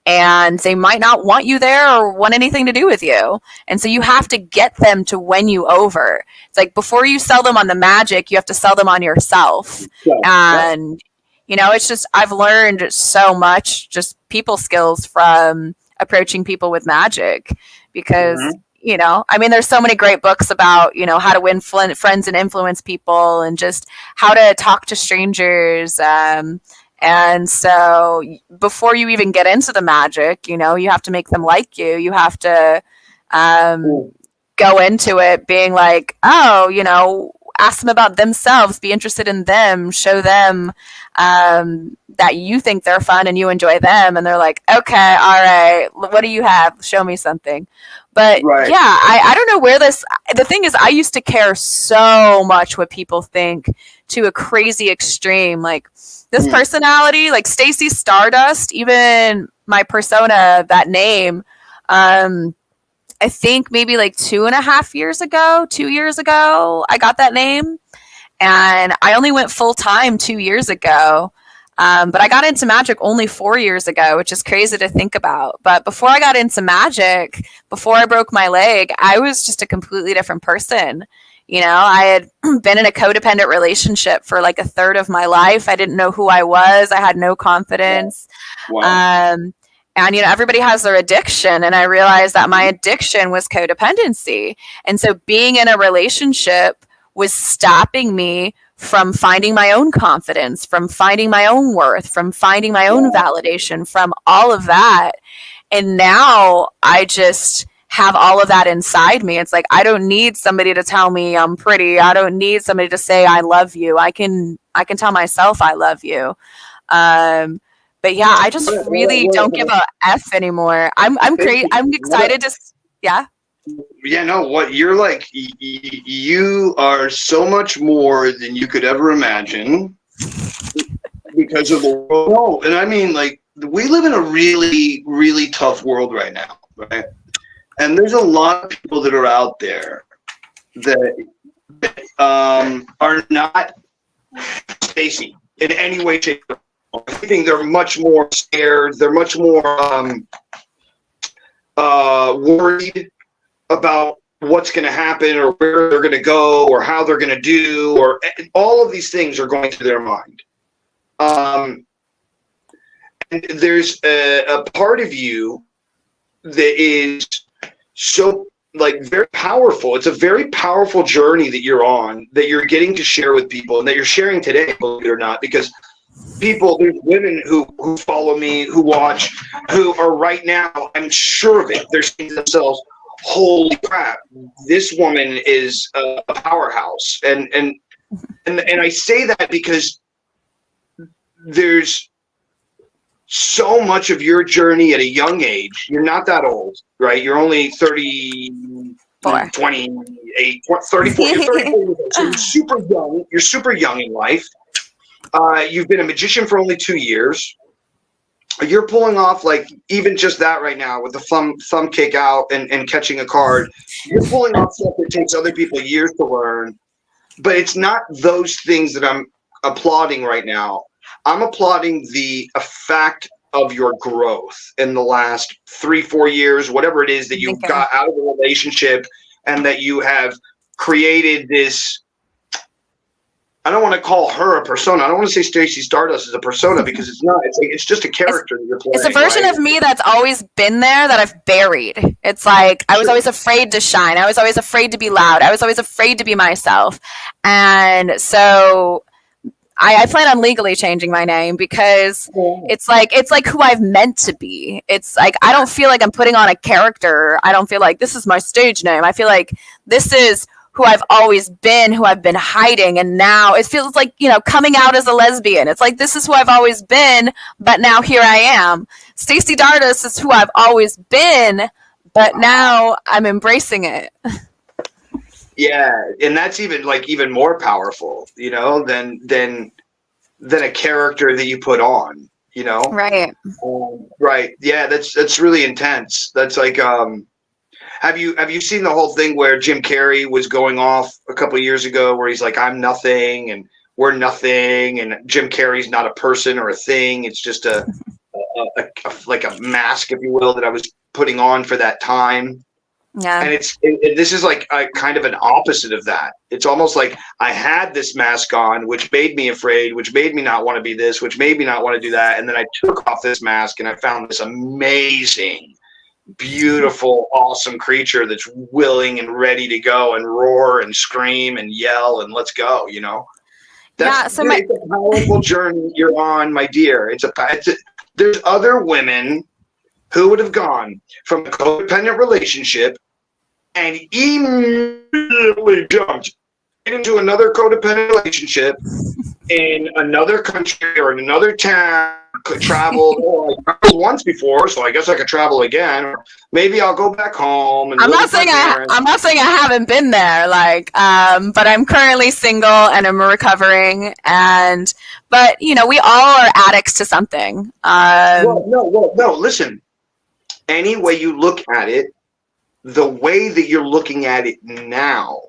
and they might not want you there or want anything to do with you, and so you have to get them to win you over. It's like, before you sell them on the magic, you have to sell them on yourself. And it's just, I've learned so much just people skills from approaching people with magic, because there's so many great books about how to win friends and influence people, and just how to talk to strangers, and so before you even get into the magic, you have to make them like you. You have to go into it being like, ask them about themselves, be interested in them, show them that you think they're fun and you enjoy them, and they're like, okay, all right, what do you have? Show me something. But yeah, I don't know where the thing is, I used to care so much what people think, to a crazy extreme. Like, this personality, like Stacey Stardust, even my persona, that name, I think maybe like 2 years ago, I got that name. And I only went full time 2 years ago. But I got into magic only 4 years ago, which is crazy to think about. But before I got into magic, before I broke my leg, I was just a completely different person. I had been in a codependent relationship for like a third of my life. I didn't know who I was. I had no confidence. Wow. And, everybody has their addiction. And I realized that my addiction was codependency. And so being in a relationship was stopping me from finding my own confidence, from finding my own worth, from finding my own validation, from all of that. And now I just have all of that inside me. It's like, I don't need somebody to tell me I'm pretty. I don't need somebody to say I love you. I can tell myself I love you. But yeah, I just really don't give a F anymore. I'm crazy. I'm excited to, yeah. Yeah, no, what you're like, you are so much more than you could ever imagine because of the world. No, and I mean, like, we live in a really, really tough world right now, right? And there's a lot of people that are out there that are not Stacey in any way, shape, or form. I think they're much more scared. They're much more worried about what's going to happen or where they're going to go or how they're going to do, or all of these things are going through their mind. And there's a part of you that is so like very powerful. It's a very powerful journey that you're on, that you're getting to share with people, and that you're sharing today, believe it or not, because people, there's women who follow me, who watch, who are right now, I'm sure of it, they're saying to themselves, holy crap, this woman is a powerhouse. And I say that because there's so much of your journey at a young age. You're not that old, right? You're only 34. 28, 34. You're 34 years old. So you're super young. You're super young in life. You've been a magician for only 2 years. You're pulling off, like, even just that right now with the thumb kick out and catching a card. You're pulling off stuff that takes other people years to learn. But it's not those things that I'm applauding right now. I'm applauding the fact of your growth in the last 3-4 years, whatever it is that you got out of the relationship, and that you have created this. I don't want to call her a persona. I don't want to say Stacey Stardust is a persona, because it's not. It's just a character that you're playing. It's a version of me that's always been there that I've buried. It's like I was always afraid to shine. I was always afraid to be loud. I was always afraid to be myself. And so I plan on legally changing my name, because it's like who I've meant to be. It's like I don't feel like I'm putting on a character. I don't feel like this is my stage name. I feel like this is who I've always been, who I've been hiding, and now it feels like, coming out as a lesbian. It's like, this is who I've always been, but now here I am. Stacey Stardust is who I've always been, but now I'm embracing it. Yeah, and that's even more powerful, than a character that you put on, Right. Right. Yeah, that's really intense. That's like, have you seen the whole thing where Jim Carrey was going off a couple of years ago, where he's like, I'm nothing and we're nothing, and Jim Carrey's not a person or a thing. It's just a mask, if you will, that I was putting on for that time. Yeah. And this is like a kind of an opposite of that. It's almost like I had this mask on, which made me afraid, which made me not want to be this, which made me not want to do that. And then I took off this mask and I found this amazing, beautiful, awesome creature that's willing and ready to go and roar and scream and yell and let's go, That's a powerful journey you're on, my dear. There's other women who would have gone from a codependent relationship and immediately jumped into another codependent relationship in another country or in another town, traveled. I traveled once before, so I guess I could travel again. Or maybe I'll go back home. And I'm not saying I haven't been there, but I'm currently single and I'm recovering. But we all are addicts to something. No. Listen. Any way you look at it, the way that you're looking at it now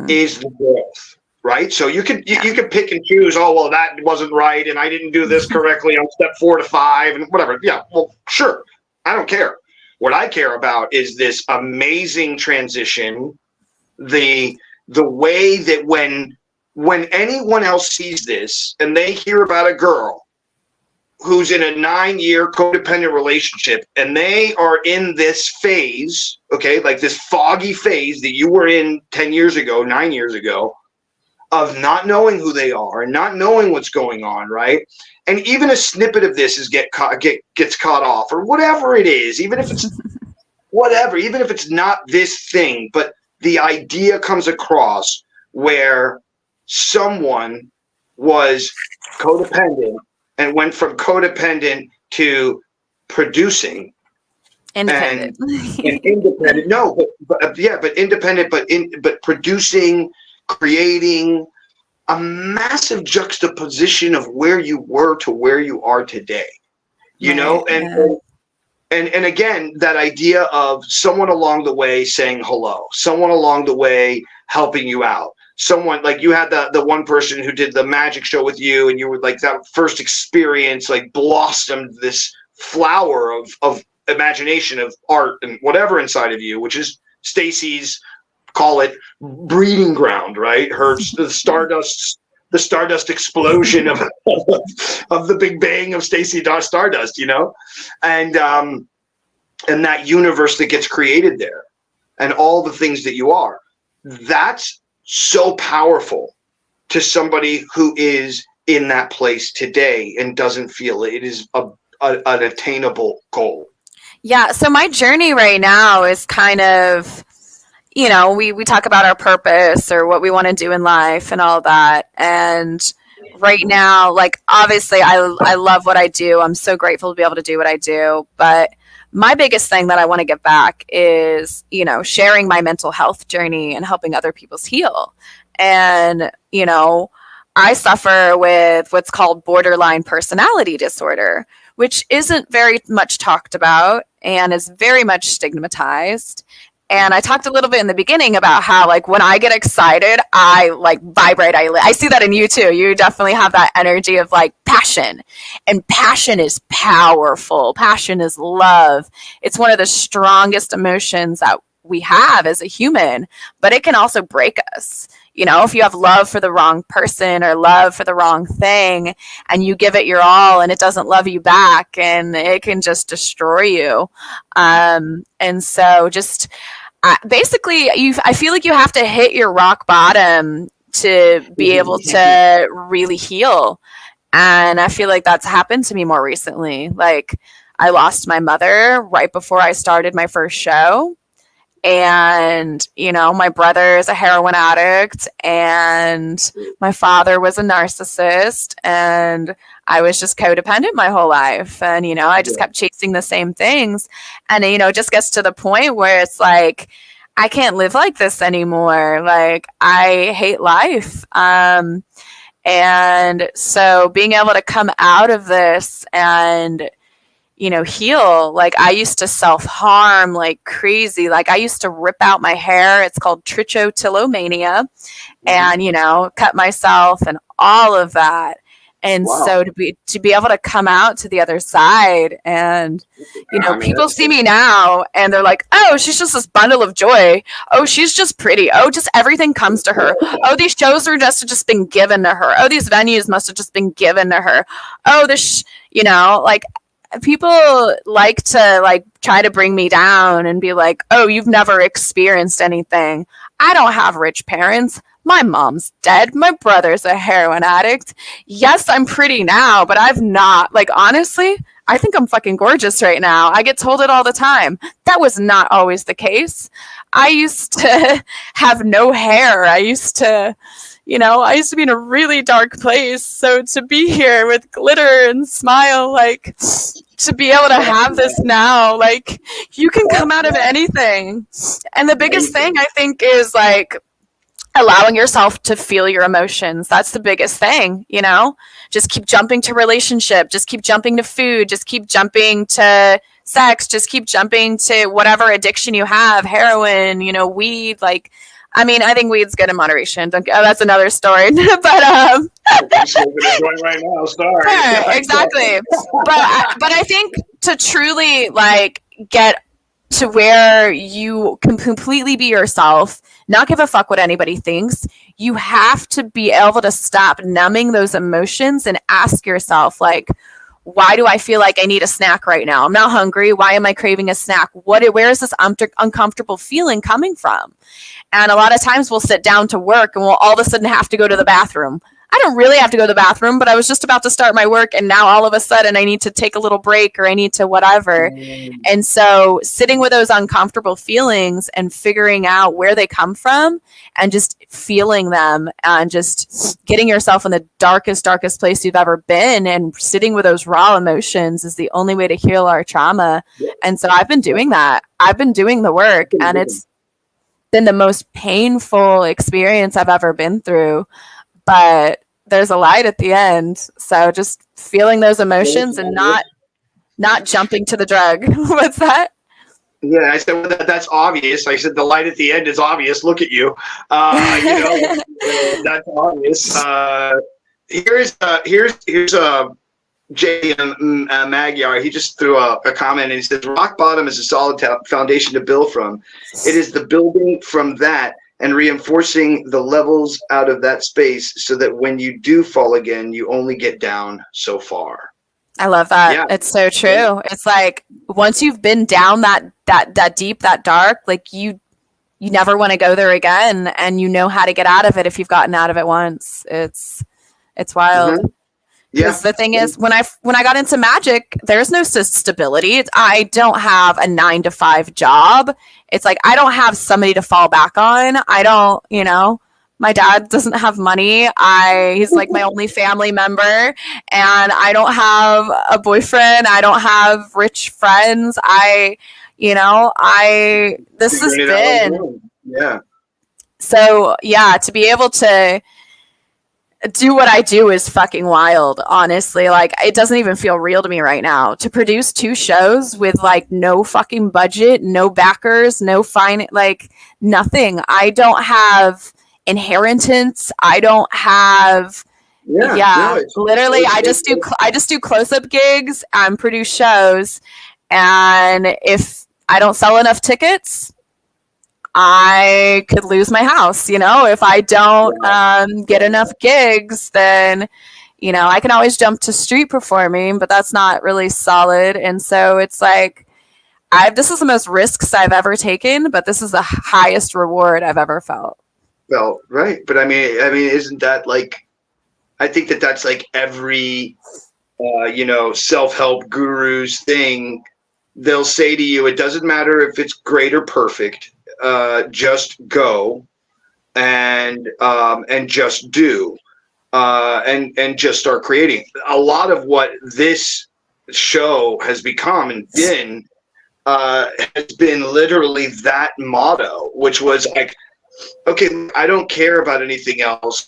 is the growth, right? So you could pick and choose. Oh, well, that wasn't right, and I didn't do this correctly on step 4 to 5, and whatever. Yeah, well, sure, I don't care. What I care about is this amazing transition. The way that when anyone else sees this and they hear about a girl who's in a 9-year codependent relationship, and they are in this phase, okay, like this foggy phase that you were in 10 years ago, 9 years ago, of not knowing who they are and not knowing what's going on, right? And even a snippet of this gets cut off, or whatever it is, even if it's whatever, even if it's not this thing, but the idea comes across where someone was codependent and went from codependent to producing. Independent. And independent. No, but independent, but producing, creating a massive juxtaposition of where you were to where you are today. And again, that idea of someone along the way saying hello, someone along the way helping you out. Someone like you had the one person who did the magic show with you, and you were like, that first experience like blossomed this flower of imagination, of art and whatever inside of you, which is Stacey's, call it, breeding ground, right? The Stardust explosion of the Big Bang of Stacey Stardust, and that universe that gets created there, and all the things that you are. That's so powerful to somebody who is in that place today and doesn't feel it is an attainable goal. Yeah. So my journey right now is kind of, we talk about our purpose or what we want to do in life and all that. And right now, like, obviously I love what I do. I'm so grateful to be able to do what I do. But my biggest thing that I want to give back is, sharing my mental health journey and helping other people's heal. And, I suffer with what's called borderline personality disorder, which isn't very much talked about and is very much stigmatized. And I talked a little bit in the beginning about how, like, when I get excited, I like vibrate. I see that in you too. You definitely have that energy of like passion, and passion is powerful. Passion is love. It's one of the strongest emotions that we have as a human, but it can also break us. If you have love for the wrong person or love for the wrong thing and you give it your all and it doesn't love you back, and it can just destroy you. And so just basically, I feel like you have to hit your rock bottom to be able to really heal. And I feel like that's happened to me more recently. Like, I lost my mother right before I started my first show. And, my brother is a heroin addict and my father was a narcissist, and I was just codependent my whole life. And, I just kept chasing the same things. And, it just gets to the point where it's like, I can't live like this anymore. Like, I hate life. And so being able to come out of this and heal. Like, I used to self-harm like crazy. Like, I used to rip out my hair. It's called trichotillomania. And, cut myself and all of that. And so to be able to come out to the other side, and, people see me now and they're like, oh, she's just this bundle of joy. Oh, she's just pretty. Oh, just everything comes to her. Oh, these shows must have just been given to her. Oh, these venues must have just been given to her. Oh, this, like, people like to like try to bring me down and be like, oh, you've never experienced anything. I don't have rich parents. My mom's dead. My brother's a heroin addict. Yes, I'm pretty now, but I've not. Like, honestly, I think I'm fucking gorgeous right now. I get told it all the time. That was not always the case. I used to have no hair. I used to be in a really dark place. So to be here with glitter and smile, like, to be able to have this now, like, you can come out of anything. And the biggest thing, I think, is like allowing yourself to feel your emotions. That's the biggest thing. Just keep jumping to relationship, just keep jumping to food, just keep jumping to sex, just keep jumping to whatever addiction you have, heroin, weed. Like, I mean, I think weed's good in moderation. That's another story. But I'm smoking a joint right now. Sorry. Yeah, exactly. But I think to truly like get to where you can completely be yourself, not give a fuck what anybody thinks, you have to be able to stop numbing those emotions and ask yourself, like, why do I feel like I need a snack right now? I'm not hungry. Why am I craving a snack? Where is this uncomfortable feeling coming from? And a lot of times we'll sit down to work and we'll all of a sudden have to go to the bathroom. I don't really have to go to the bathroom, but I was just about to start my work, and now all of a sudden I need to take a little break, or I need to whatever. And so sitting with those uncomfortable feelings and figuring out where they come from and just feeling them and just getting yourself in the darkest place you've ever been and sitting with those raw emotions is the only way to heal our trauma. And so I've been doing that. I've been doing the work, and it's been the most painful experience I've ever been through. But there's a light at the end. So just feeling those emotions and not jumping to the drug. What's that? Yeah, I said, well, that's obvious. I said, the light at the end is obvious. Look at you. That's obvious. Here's a Magyar, he just threw a comment and he says, rock bottom is a solid foundation to build from. It is the building from that and reinforcing the levels out of that space so that when you do fall again, you only get down so far. I love that. Yeah. It's so true. It's like once you've been down that deep, that dark, like you never want to go there again, and you know how to get out of it if you've gotten out of it once. It's wild. Mm-hmm. Yeah. The thing is, when I got into magic, there's no stability. I don't have a 9-to-5 job. It's like I don't have somebody to fall back on. I don't, my dad doesn't have money. He's like my only family member, and I don't have a boyfriend. I don't have rich friends. This has been, yeah. So yeah, to be able to do what I do is fucking wild, honestly. Like, it doesn't even feel real to me right now. To produce 2 shows with like no fucking budget, no backers, no nothing. I don't have inheritance. I don't have literally I just do close-up gigs and produce shows, and if I don't sell enough tickets, I could lose my house. If I don't get enough gigs, then I can always jump to street performing, but that's not really solid. And so it's like this is the most risks I've ever taken, but this is the highest reward I've ever felt. Well, right. But I mean, isn't that like, I think that's like every, self-help guru's thing. They'll say to you, it doesn't matter if it's great or perfect. Just go and just do, and just start creating. A lot of what this show has become and been, has been literally that motto, which was like, okay, I don't care about anything else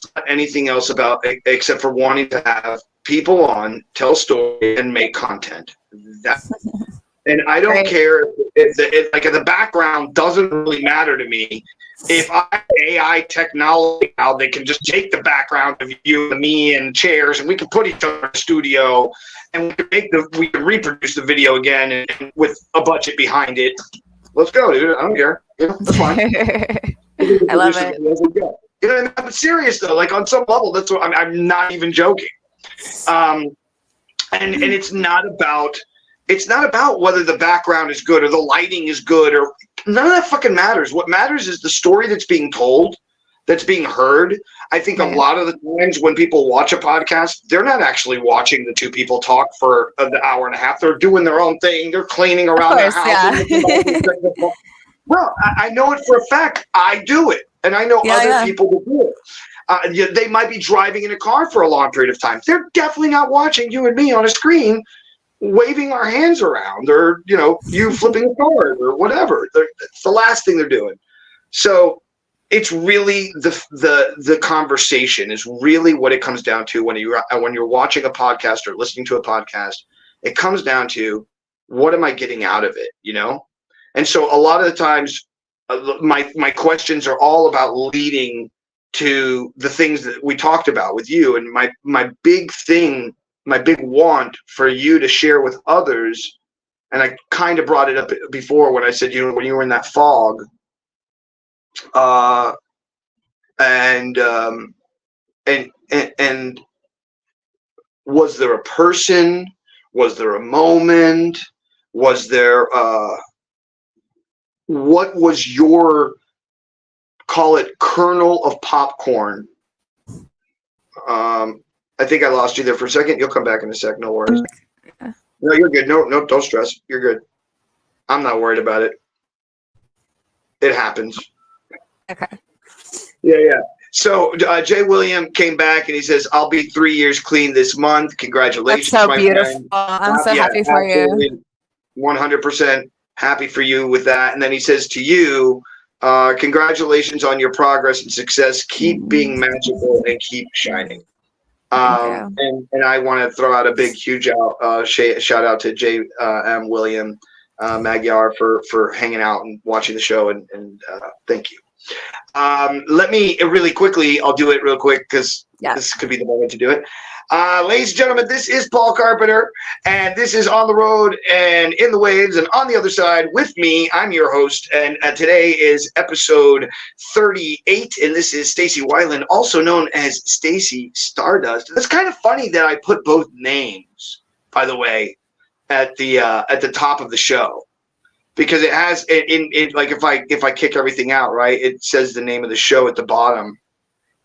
about except for wanting to have people on, tell stories, and make content. And I don't care if the background doesn't really matter to me. If I have AI technology now, they can just take the background of you and me and chairs, and we can put each other in a studio, and we can reproduce the video again and with a budget behind it. Let's go, dude. I don't care. That's fine. I love it. I'm serious though. Like on some level, that's what I'm not even joking. And it's not about whether the background is good or the lighting is good, or none of that fucking matters. What matters is the story that's being told, that's being heard. I think a lot of the times when people watch a podcast, they're not actually watching the 2 people talk for the hour and a half. They're doing their own thing. They're cleaning around their house. Yeah. Well, I know it for a fact. I do it. And I know other people that do it. They might be driving in a car for a long period of time. They're definitely not watching you and me on a screen waving our hands around, or you flipping a card or whatever. It's the last thing they're doing. So it's really the conversation is really what it comes down to when you're watching a podcast or listening to a podcast. It comes down to, what am I getting out of it? And so a lot of the times my questions are all about leading to the things that we talked about with you. And my big thing, my big want for you to share with others, and I kind of brought it up before when I said, when you were in that fog, and was there a person? Was there a moment? Was there what was your, call it, kernel of popcorn? I think I lost you there for a second. You'll come back in a sec. No worries. No, you're good. No, don't stress. You're good. I'm not worried about it. It happens. Okay. Yeah. So Jay William came back and he says, I'll be 3 years clean this month. Congratulations, That's so my beautiful. friend. I'm so happy for you. 100% happy for you with that. And then he says to you, congratulations on your progress and success. Keep being magical and keep shining. And I want to throw out a big, huge shout out to J. M. William Magyar for hanging out and watching the show, and thank you. Let me really quickly, I'll do it real quick because Yeah. this could be the moment to do it. Ladies and gentlemen, this is Paul Carpenter, and this is On the Road and in the Waves, and on the other side with me, I'm your host, and today is episode 38, and this is Stacey Weiland, also known as Stacey Stardust. It's kind of funny that I put both names, by the way, at the top of the show, because it has it like if I kick everything out, right, it says the name of the show at the bottom.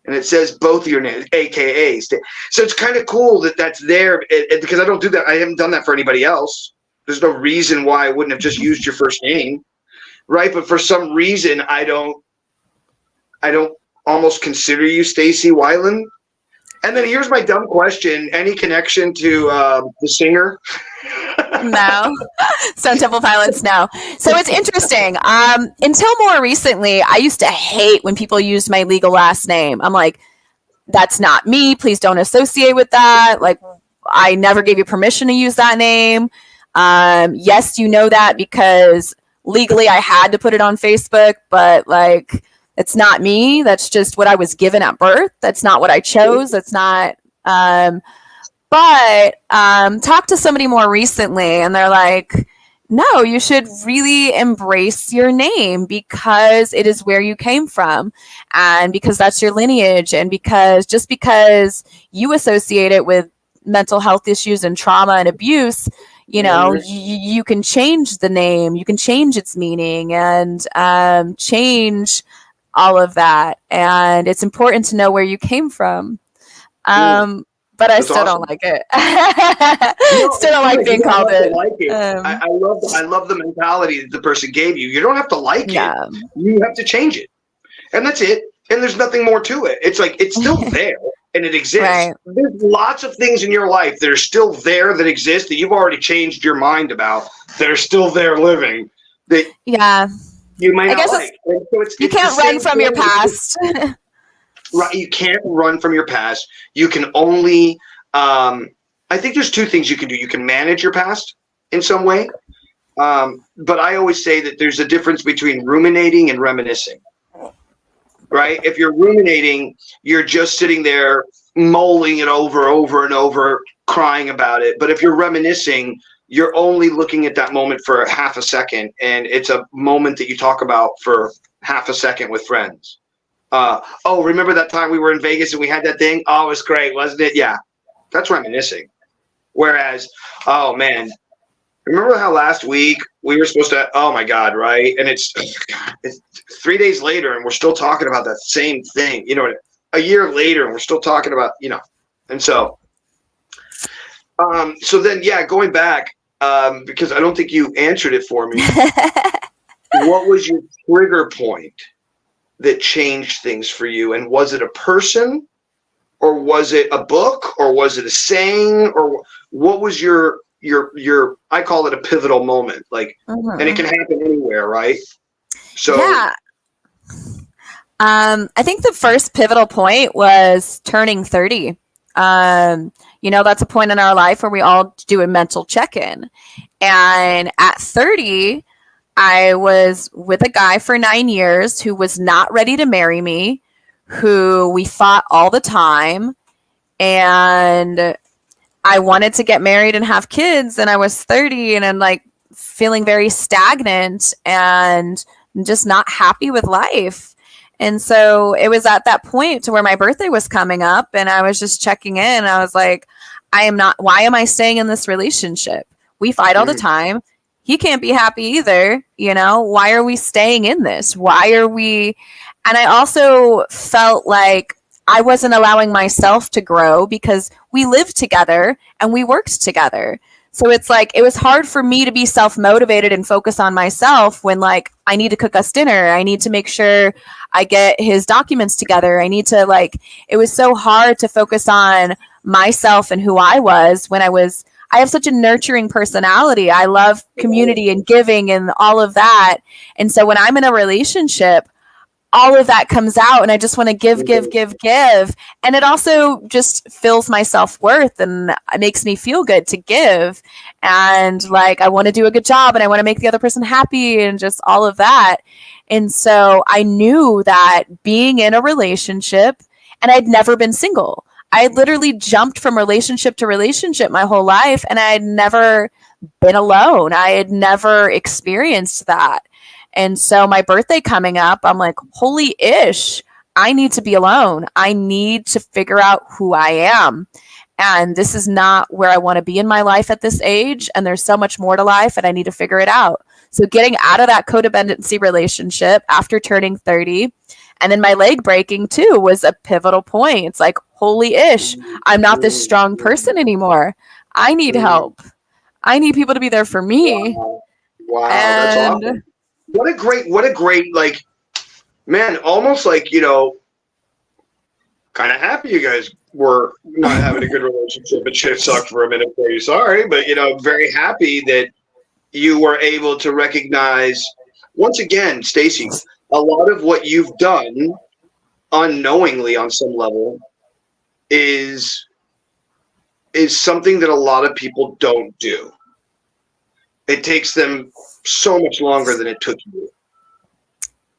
And it says both of your names, AKA. So it's kind of cool that that's there because I don't do that. I haven't done that for anybody else. There's no reason why I wouldn't have just used your first name, right? But for some reason, I don't almost consider you Stacey Weiland. And then here's my dumb question: any connection to the singer? No. Stone Temple Pilots, no. So it's interesting. Until more recently, I used to hate when people used my legal last name. I'm like, that's not me. Please don't associate with that. Like, I never gave you permission to use that name. Yes, you know that because legally I had to put it on Facebook, but like, it's not me. That's just what I was given at birth. That's not what I chose. That's not... But talked to somebody more recently, and they're like, no, you should really embrace your name because it is where you came from, and because that's your lineage, and because just because you associate it with mental health issues and trauma and abuse, you know, you can change the name, you can change its meaning, and change all of that. And it's important to know where you came from. But I still don't like it. Still don't like being called it. I love the mentality that the person gave you. You don't have to like it. You have to change it. And that's it. And there's nothing more to it. It's like, it's still there and it exists. Right. There's lots of things in your life that are still there that exist that you've already changed your mind about that are still there living. That you might not like. You can't run from your past. Right, you can't run from your past. You can only, I think there's two things you can do. You can manage your past in some way, but I always say that there's a difference between ruminating and reminiscing, right? If you're ruminating, you're just sitting there mulling it over and over, crying about it. But if you're reminiscing, you're only looking at that moment for half a second, and it's a moment that you talk about for half a second with friends. Remember that time we were in Vegas and we had that thing? Oh, it was great, wasn't it? Yeah, that's reminiscing. Whereas, oh man, remember how last week we were supposed to? Oh my God, right? And it's 3 days later and we're still talking about that same thing. You know, a year later and we're still talking about, you know, and so then going back because I don't think you answered it for me. What was your trigger point that changed things for you? And was it a person, or was it a book, or was it a saying, or what was your I call it a pivotal moment, like, and it can happen anywhere, right? So I think the first pivotal point was turning 30. You know, that's a point in our life where we all do a mental check-in, and at 30 I was with a guy for 9 years who was not ready to marry me, who we fought all the time, and I wanted to get married and have kids, and I was 30 and I'm like feeling very stagnant and just not happy with life. And so it was at that point to where my birthday was coming up and I was just checking in. I was like, why am I staying in this relationship? We fight all the time. He can't be happy either. You know, why are we staying in this? Why are we? And I also felt like I wasn't allowing myself to grow because we lived together and we worked together. So it's like, it was hard for me to be self-motivated and focus on myself when like, I need to cook us dinner. I need to make sure I get his documents together. I need to it was so hard to focus on myself and who I was when I have such a nurturing personality. I love community and giving and all of that. And so when I'm in a relationship, all of that comes out, and I just want to give. And it also just fills my self-worth and it makes me feel good to give. And like, I want to do a good job and I want to make the other person happy and just all of that. And so I knew that being in a relationship, and I'd never been single. I literally jumped from relationship to relationship my whole life, and I had never been alone. I had never experienced that. And so my birthday coming up, I'm like, holy ish, I need to be alone. I need to figure out who I am. And this is not where I want to be in my life at this age. And there's so much more to life, and I need to figure it out. So getting out of that codependency relationship after turning 30, and then my leg breaking too, was a pivotal point. It's like, holy ish, I'm not this strong person anymore. I need help. I need people to be there for me. Wow, that's awesome. What a great, like, man, almost like, you know, kind of happy you guys were not having a good relationship and shit sucked for a minute for you. Sorry, but, you know, very happy that you were able to recognize, once again, Stacey, a lot of what you've done unknowingly on some level is something that a lot of people don't do. It takes them so much longer than it took you.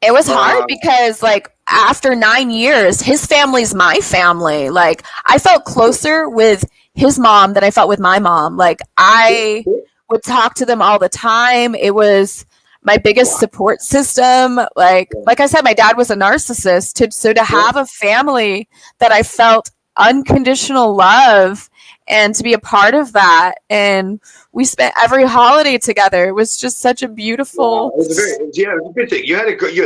It was hard because, like, after 9 years, his family's my family. Like, I felt closer with his mom than I felt with my mom. Like, I would talk to them all the time. It was my biggest support system. Like I said, my dad was a narcissist. So to have a family that I felt unconditional love and to be a part of that, and we spent every holiday together. It was just such a beautiful. It was a good thing.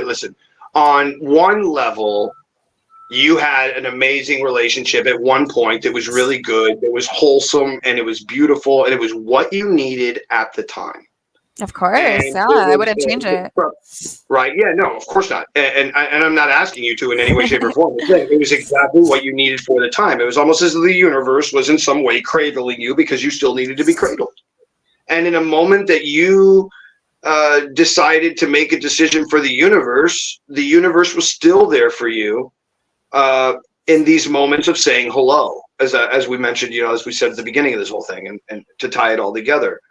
Listen, on one level, you had an amazing relationship at one point that was really good, that was wholesome, and it was beautiful, and it was what you needed at the time. Of course, I wouldn't change it. Right? Yeah, no, of course not. And I'm not asking you to in any way, shape, or form. It was exactly what you needed for the time. It was almost as though the universe was in some way cradling you because you still needed to be cradled. And in a moment that you decided to make a decision for the universe was still there for you in these moments of saying hello, as we mentioned, you know, as we said at the beginning of this whole thing, and to tie it all together.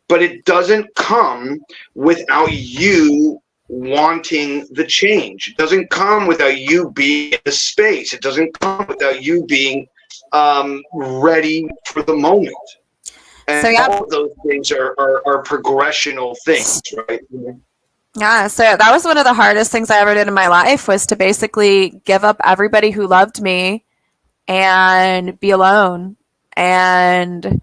But it doesn't come without you wanting the change. It doesn't come without you being in the space. It doesn't come without you being ready for the moment. And so, all of those things are progressional things, right? Yeah, so that was one of the hardest things I ever did in my life, was to basically give up everybody who loved me and be alone. And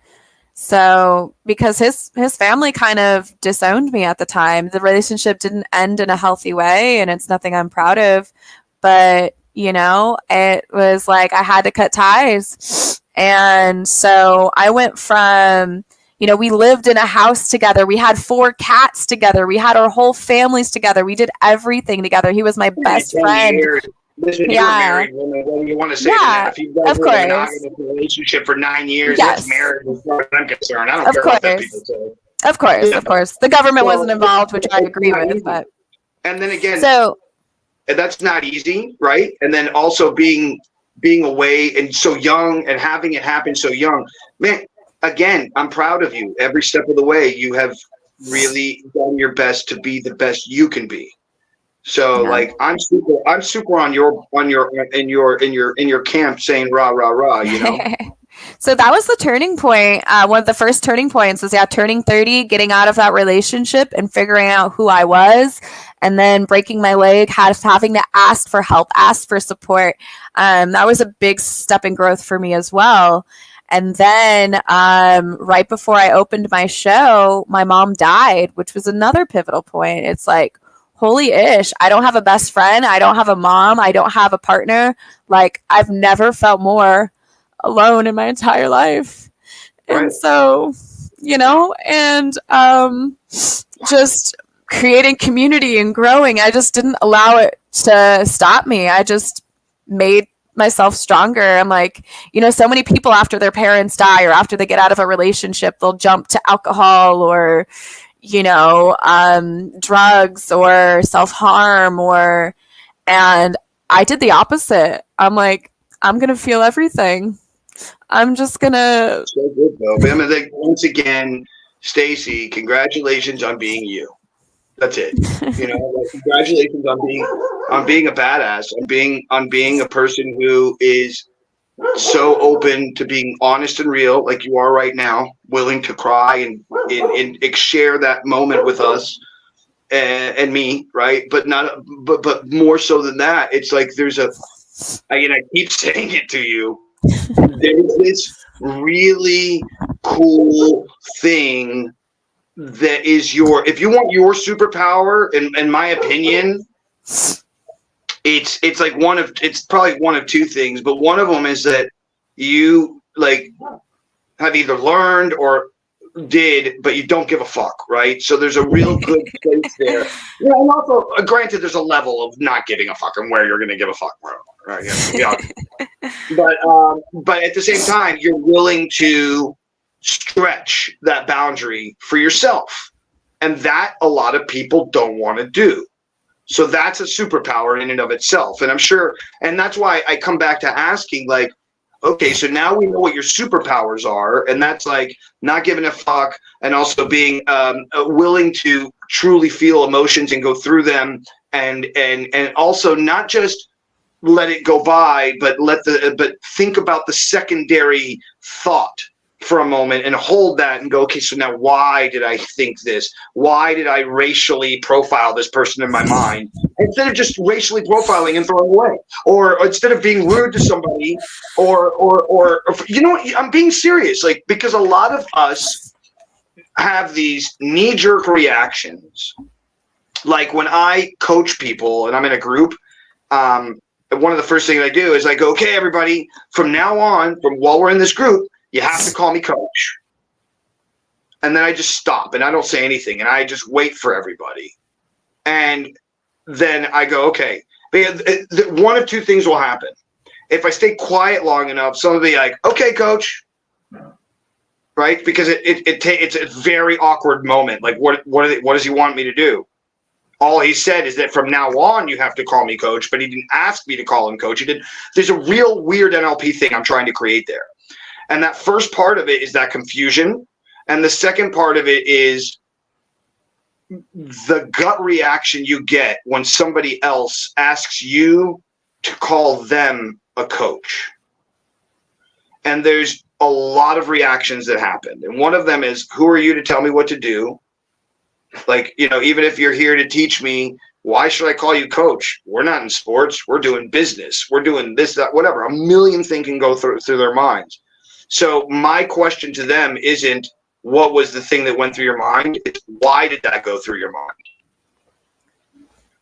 so, because his family kind of disowned me at the time, the relationship didn't end in a healthy way, and it's nothing I'm proud of. But, you know, it was like I had to cut ties. And so I went from, you know, we lived in a house together. We had 4 cats together. We had our whole families together. We did everything together. He was my best friend. Listen, you're a married woman. What do you want to say to that? If you've been in a monogamous relationship for 9 years, that's marriage as far as I'm concerned. I don't care what that people say. Of course. The government wasn't involved, which I agree with. But. And then again, so that's not easy, right? And then also being away and so young and having it happen so young. Man, again, I'm proud of you. Every step of the way, you have really done your best to be the best you can be. So like I'm super on your camp saying rah rah rah, you know. So that was the turning point. One of the first turning points was turning 30, getting out of that relationship and figuring out who I was, and then breaking my leg, having to ask for help, ask for support. That was a big step in growth for me as well. And then right before I opened my show, my mom died, which was another pivotal point. It's like, holy ish, I don't have a best friend. I don't have a mom. I don't have a partner. Like, I've never felt more alone in my entire life. Right. And so, you know, and just creating community and growing, I just didn't allow it to stop me. I just made myself stronger. I'm like, you know, so many people after their parents die or after they get out of a relationship, they'll jump to alcohol or, you know, drugs or self-harm And I did the opposite. I'm like, I'm going to feel everything. I'm just going to. So good, though. But I mean, like, once again, Stacey, congratulations on being you. That's it. You know, like, congratulations on being a badass, on being a person who is so open to being honest and real, like you are right now, willing to cry and share that moment with us and me, right? But more so than that, it's like I keep saying it to you. There's this really cool thing that is if you want your superpower, in my opinion, it's probably one of two things, but one of them is that you like have either learned or did, but you don't give a fuck, right? So there's a real good place there. Yeah, and also, granted, there's a level of not giving a fuck and where you're going to give a fuck, right? Yeah. But at the same time, you're willing to stretch that boundary for yourself, and that a lot of people don't want to do. So that's a superpower in and of itself. And I'm sure, and that's why I come back to asking, like, okay, so now we know what your superpowers are, and that's like not giving a fuck, and also being willing to truly feel emotions and go through them, and also not just let it go by, but think about the secondary thought for a moment and hold that and go, okay, so now why did I think this? Why did I racially profile this person in my mind? Instead of just racially profiling and throwing away. Or instead of being rude to somebody or you know what, I'm being serious, like, because a lot of us have these knee-jerk reactions. Like when I coach people and I'm in a group, one of the first things I do is I go, okay, everybody, from now on, from while we're in this group, you have to call me coach. And then I just stop and I don't say anything and I just wait for everybody. And then I go, okay, one of two things will happen. If I stay quiet long enough, someone will be like, okay, coach. Right? Because it's a very awkward moment. Like, what does he want me to do? All he said is that from now on, you have to call me coach, but he didn't ask me to call him coach. There's a real weird NLP thing I'm trying to create there. And that first part of it is that confusion. And the second part of it is the gut reaction you get when somebody else asks you to call them a coach. And there's a lot of reactions that happen. And one of them is, who are you to tell me what to do? Like, you know, even if you're here to teach me, why should I call you coach? We're not in sports. We're doing business. We're doing this, that, whatever. A million things can go through their minds. So my question to them isn't what was the thing that went through your mind? It's why did that go through your mind?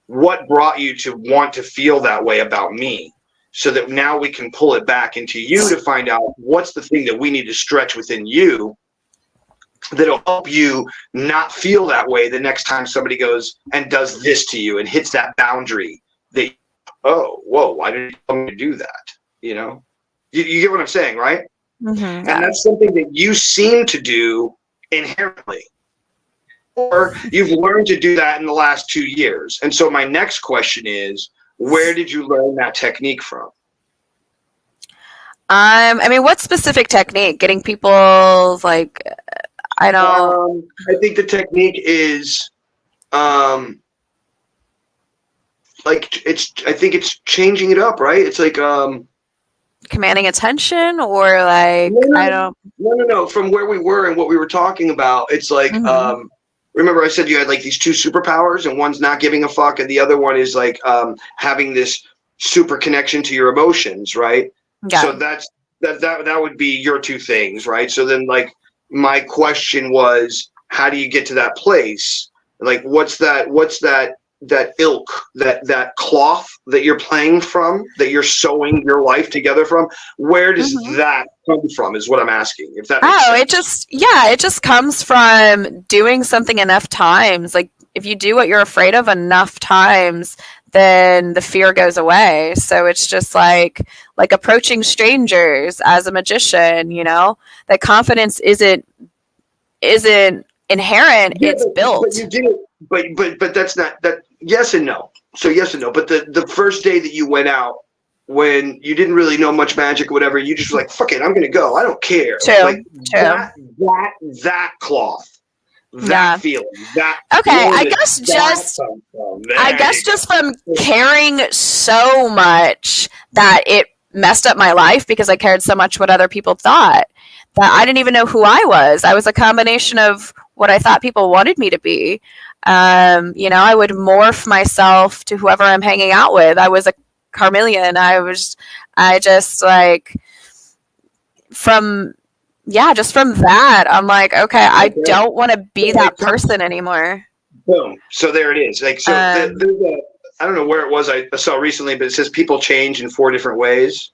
What brought you to want to feel that way about me? So that now we can pull it back into you to find out what's the thing that we need to stretch within you that'll help you not feel that way the next time somebody goes and does this to you and hits that boundary that, oh, whoa, why did you tell me to do that? You know, you get what I'm saying, right? Mm-hmm. And that's something that you seem to do inherently, or you've learned to do that in the last 2 years. And so my next question is, where did you learn that technique from? I mean, what specific technique? Getting people, like, I don't. I think the technique is, I think it's changing it up, right? It's like, commanding attention, or like, I don't. No. From where we were and what we were talking about, it's like, remember I said you had like these two superpowers, and one's not giving a fuck, and the other one is like having this super connection to your emotions, right? Yeah. So that would be your two things, right? So then, like, my question was, how do you get to that place? Like, what's that ilk, that cloth that you're playing from, that you're sewing your life together from? Where does that come from is what I'm asking. If that makes sense. It just comes from doing something enough times. Like, if you do what you're afraid of enough times, then the fear goes away. So it's just like approaching strangers as a magician, you know, that confidence isn't inherent, it's built. But you do, but that's not that. Yes and no. So yes and no. But the first day that you went out, when you didn't really know much magic or whatever, you just were like, fuck it, I'm gonna go. I don't care. True. Like True. that cloth. That Yeah. feeling. That Okay, I guess just from caring so much that it messed up my life because I cared so much what other people thought that I didn't even know who I was. I was a combination of what I thought people wanted me to be. I would morph myself to whoever I'm hanging out with. I was a chameleon. I just like just from that, I'm like, okay, I don't want to be that person anymore. Boom. So there it is. Like, so there's I don't know where it was I saw recently, but it says people change in 4 different ways.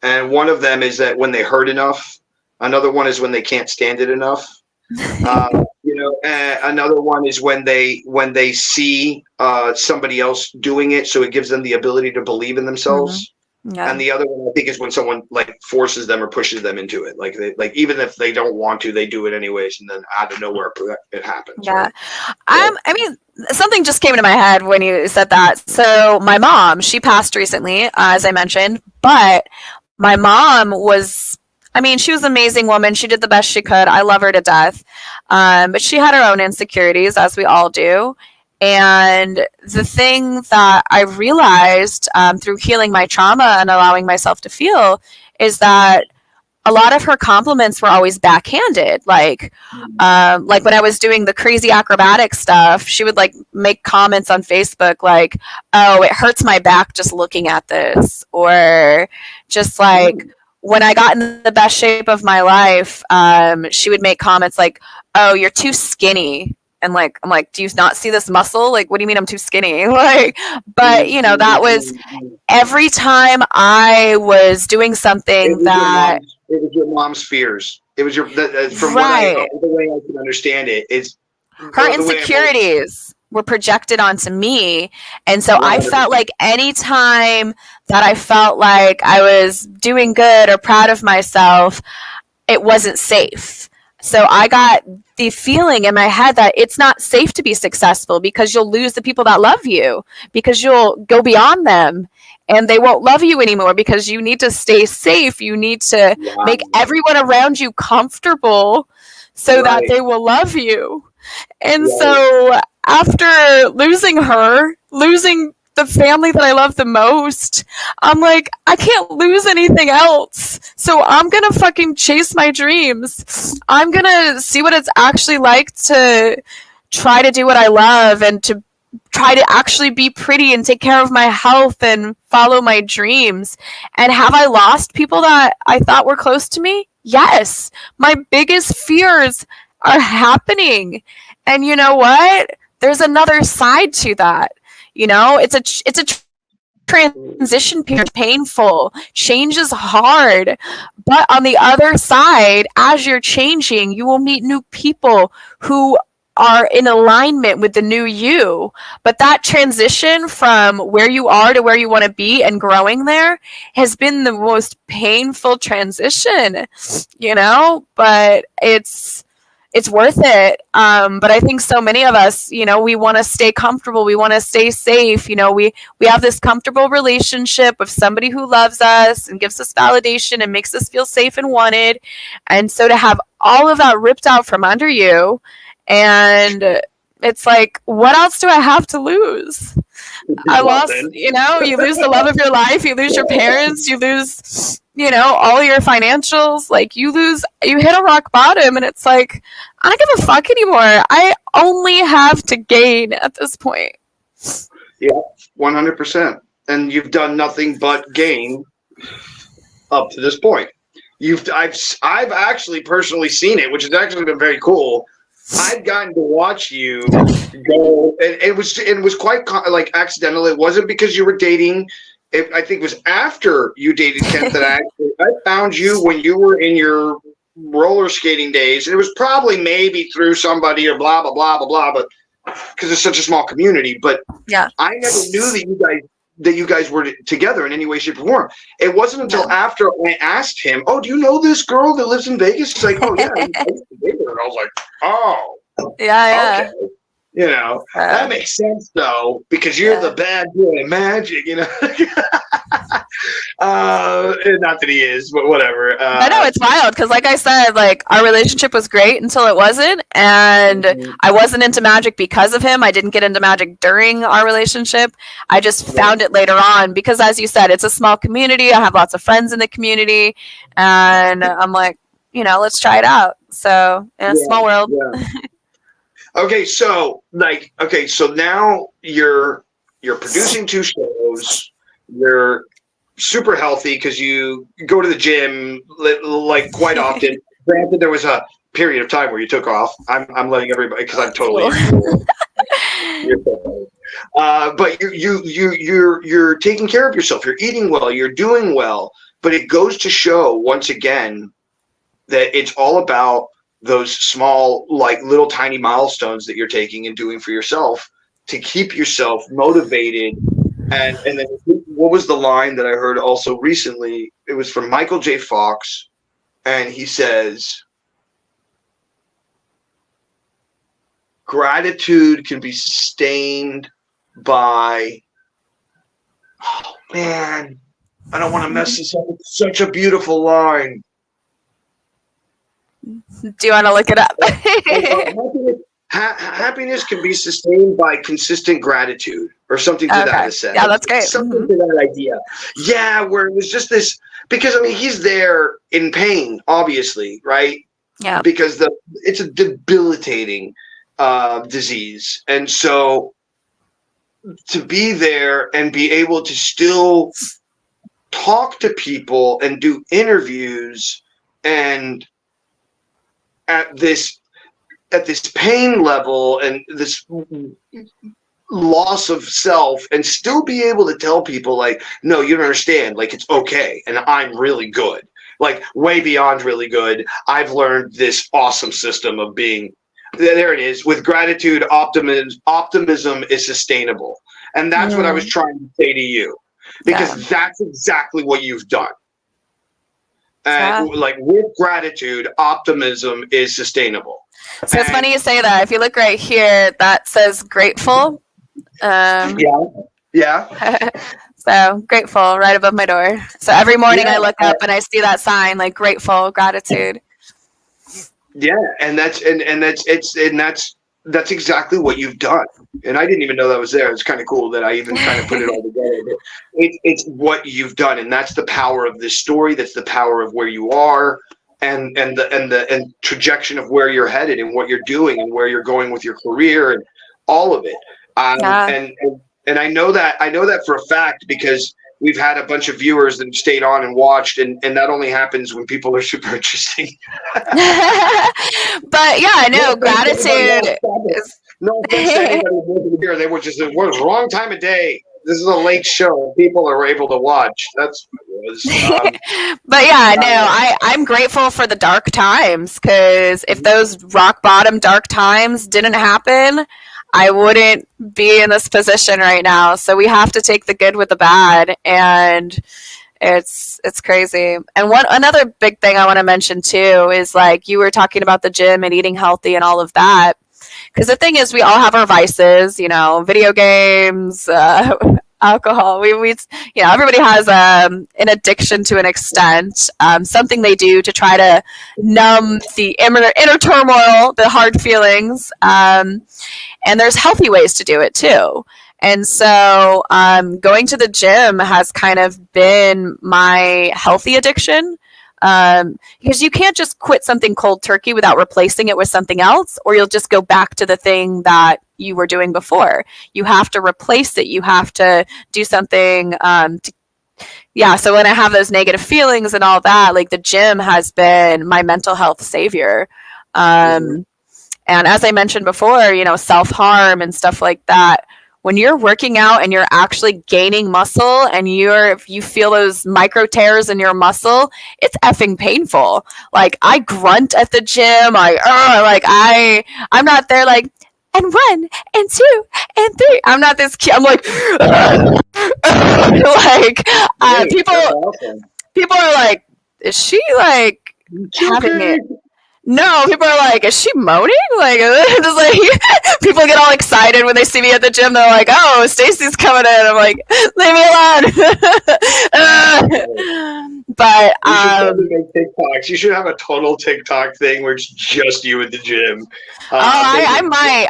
And one of them is that when they hurt enough. Another one is when they can't stand it enough. Another one is when they see somebody else doing it, so it gives them the ability to believe in themselves. Mm-hmm. Yeah. And the other one, I think, is when someone like forces them or pushes them into it. Like even if they don't want to, they do it anyways, and then out of nowhere it happens. Yeah, right? I mean, something just came into my head when you said that. So my mom, she passed recently, as I mentioned, but my mom was. I mean, she was an amazing woman. She did the best she could. I love her to death. But she had her own insecurities, as we all do. And the thing that I realized through healing my trauma and allowing myself to feel is that a lot of her compliments were always backhanded. Like when I was doing the crazy acrobatic stuff, she would like make comments on Facebook like, "Oh, it hurts my back just looking at this," or just like. When I got in the best shape of my life, she would make comments like, "Oh, you're too skinny." And like, I'm like, "Do you not see this muscle? Like, what do you mean I'm too skinny?" But that was every time I was doing something it was your mom's fears. It was from right. The way I can understand it, it's her insecurities were projected onto me. And so 100%. I felt like anytime that I felt like I was doing good or proud of myself, it wasn't safe. So I got the feeling in my head that it's not safe to be successful because you'll lose the people that love you, because you'll go beyond them and they won't love you anymore because you need to stay safe. You need to make everyone around you comfortable so that they will love you. And so after losing her, losing the family that I love the most, I'm like, I can't lose anything else. So I'm going to fucking chase my dreams. I'm going to see what it's actually like to try to do what I love and to try to actually be pretty and take care of my health and follow my dreams. And have I lost people that I thought were close to me? Yes. My biggest fears are happening. And you know what? There's another side to that. It's a transition period, painful. Change is hard. But on the other side, as you're changing, you will meet new people who are in alignment with the new you. But that transition from where you are to where you want to be and growing there has been the most painful transition, but it's worth it. But I think so many of us, we want to stay comfortable. We want to stay safe. We have this comfortable relationship with somebody who loves us and gives us validation and makes us feel safe and wanted. And so to have all of that ripped out from under you, and it's like, what else do I have to lose? I lost, you lose the love of your life. You lose your parents. You lose, all your financials. Like you hit a rock bottom and it's like, I don't give a fuck anymore. I only have to gain at this point. Yeah, 100%. And you've done nothing but gain up to this point. I've actually personally seen it, which has actually been very cool. I've gotten to watch you go, and it was quite like accidental. It wasn't because you were dating. I think it was after you dated Kent that I found you when you were in your roller skating days, and it was probably maybe through somebody or blah blah blah blah blah, but because it's such a small community. But yeah, I never knew that you guys were together in any way, shape, or form. It wasn't until after I asked him, "Oh, do you know this girl that lives in Vegas?" He's like, "Oh yeah." And I was like, "Oh, yeah." Okay. You know, that makes sense though, because you're the bad boy of magic, you know. Not that he is, but whatever. I know it's wild because, like I said, like our relationship was great until it wasn't, and I wasn't into magic because of him. I didn't get into magic during our relationship. I just found it later on because, as you said, it's a small community. I have lots of friends in the community, and I'm like, you know, let's try it out. So, small world. Yeah. Okay, so now you're producing 2 shows. You're super healthy because you go to the gym like quite often. Granted, there was a period of time where you took off. I'm letting everybody, because I'm totally. But you're taking care of yourself. You're eating well. You're doing well. But it goes to show once again that it's all about those small, like little tiny milestones that you're taking and doing for yourself to keep yourself motivated. And then what was the line that I heard also recently? It was from Michael J. Fox, and he says, gratitude can be sustained by, oh man, I don't want to mess this up. It's such a beautiful line. Do you want to look it up? Happiness can be sustained by consistent gratitude, or something to that effect. Yeah, that's great. Something to that idea. Yeah, where it was just this, because I mean he's there in pain, obviously, right? Yeah. Because it's a debilitating disease, and so to be there and be able to still talk to people and do interviews and at this pain level and this loss of self, and still be able to tell people like, no, you don't understand, like it's okay, and I'm really good, like way beyond really good. I've learned this awesome system of being, there it is, with gratitude, optimism is sustainable. And that's what I was trying to say to you, because that's exactly what you've done. And like with gratitude, optimism is sustainable. So it's funny you say that. If you look right here, that says grateful. Yeah. So grateful right above my door. So every morning I look up and I see that sign, like grateful, gratitude. Yeah, and that's exactly what you've done. And I didn't even know that was there. It's kind of cool that I even kind of put it all together. It's what you've done, and that's the power of this story. That's the power of where you are, and the trajectory of where you're headed and what you're doing and where you're going with your career and all of it. And I know that for a fact, because we've had a bunch of viewers that stayed on and watched, and that only happens when people are super interesting. But yeah, I know gratitude is. No offense to anybody who wasn't here. They were just, it was the wrong time of day. This is a late show. People are able to watch. That's what it was. But yeah, no, I'm grateful for the dark times, because if those rock bottom dark times didn't happen, I wouldn't be in this position right now. So we have to take the good with the bad, and it's crazy. And another big thing I want to mention too is, like, you were talking about the gym and eating healthy and all of that. Because the thing is, we all have our vices, you know, video games, alcohol. We you know, everybody has an addiction to an extent, something they do to try to numb the inner turmoil, the hard feelings. And there's healthy ways to do it too. And so going to the gym has kind of been my healthy addiction. Because you can't just quit something cold turkey without replacing it with something else, or you'll just go back to the thing that you were doing before. You have to replace it. You have to do something. So when I have those negative feelings and all that, like, the gym has been my mental health savior. And as I mentioned before, you know, self-harm and stuff like that. When you're working out and you're actually gaining muscle and you feel those micro tears in your muscle, it's effing painful. Like, I grunt at the gym. I'm not there like, and 1 and 2 and 3. I'm not this kid. I'm like, people are like, is she like having it? No, people are like, is she moaning? Like, just like people get all excited when they see me at the gym. They're like, oh, Stacey's coming in. I'm like, leave me alone. But You should probably make TikToks. You should have a total TikTok thing where it's just you at the gym. I might.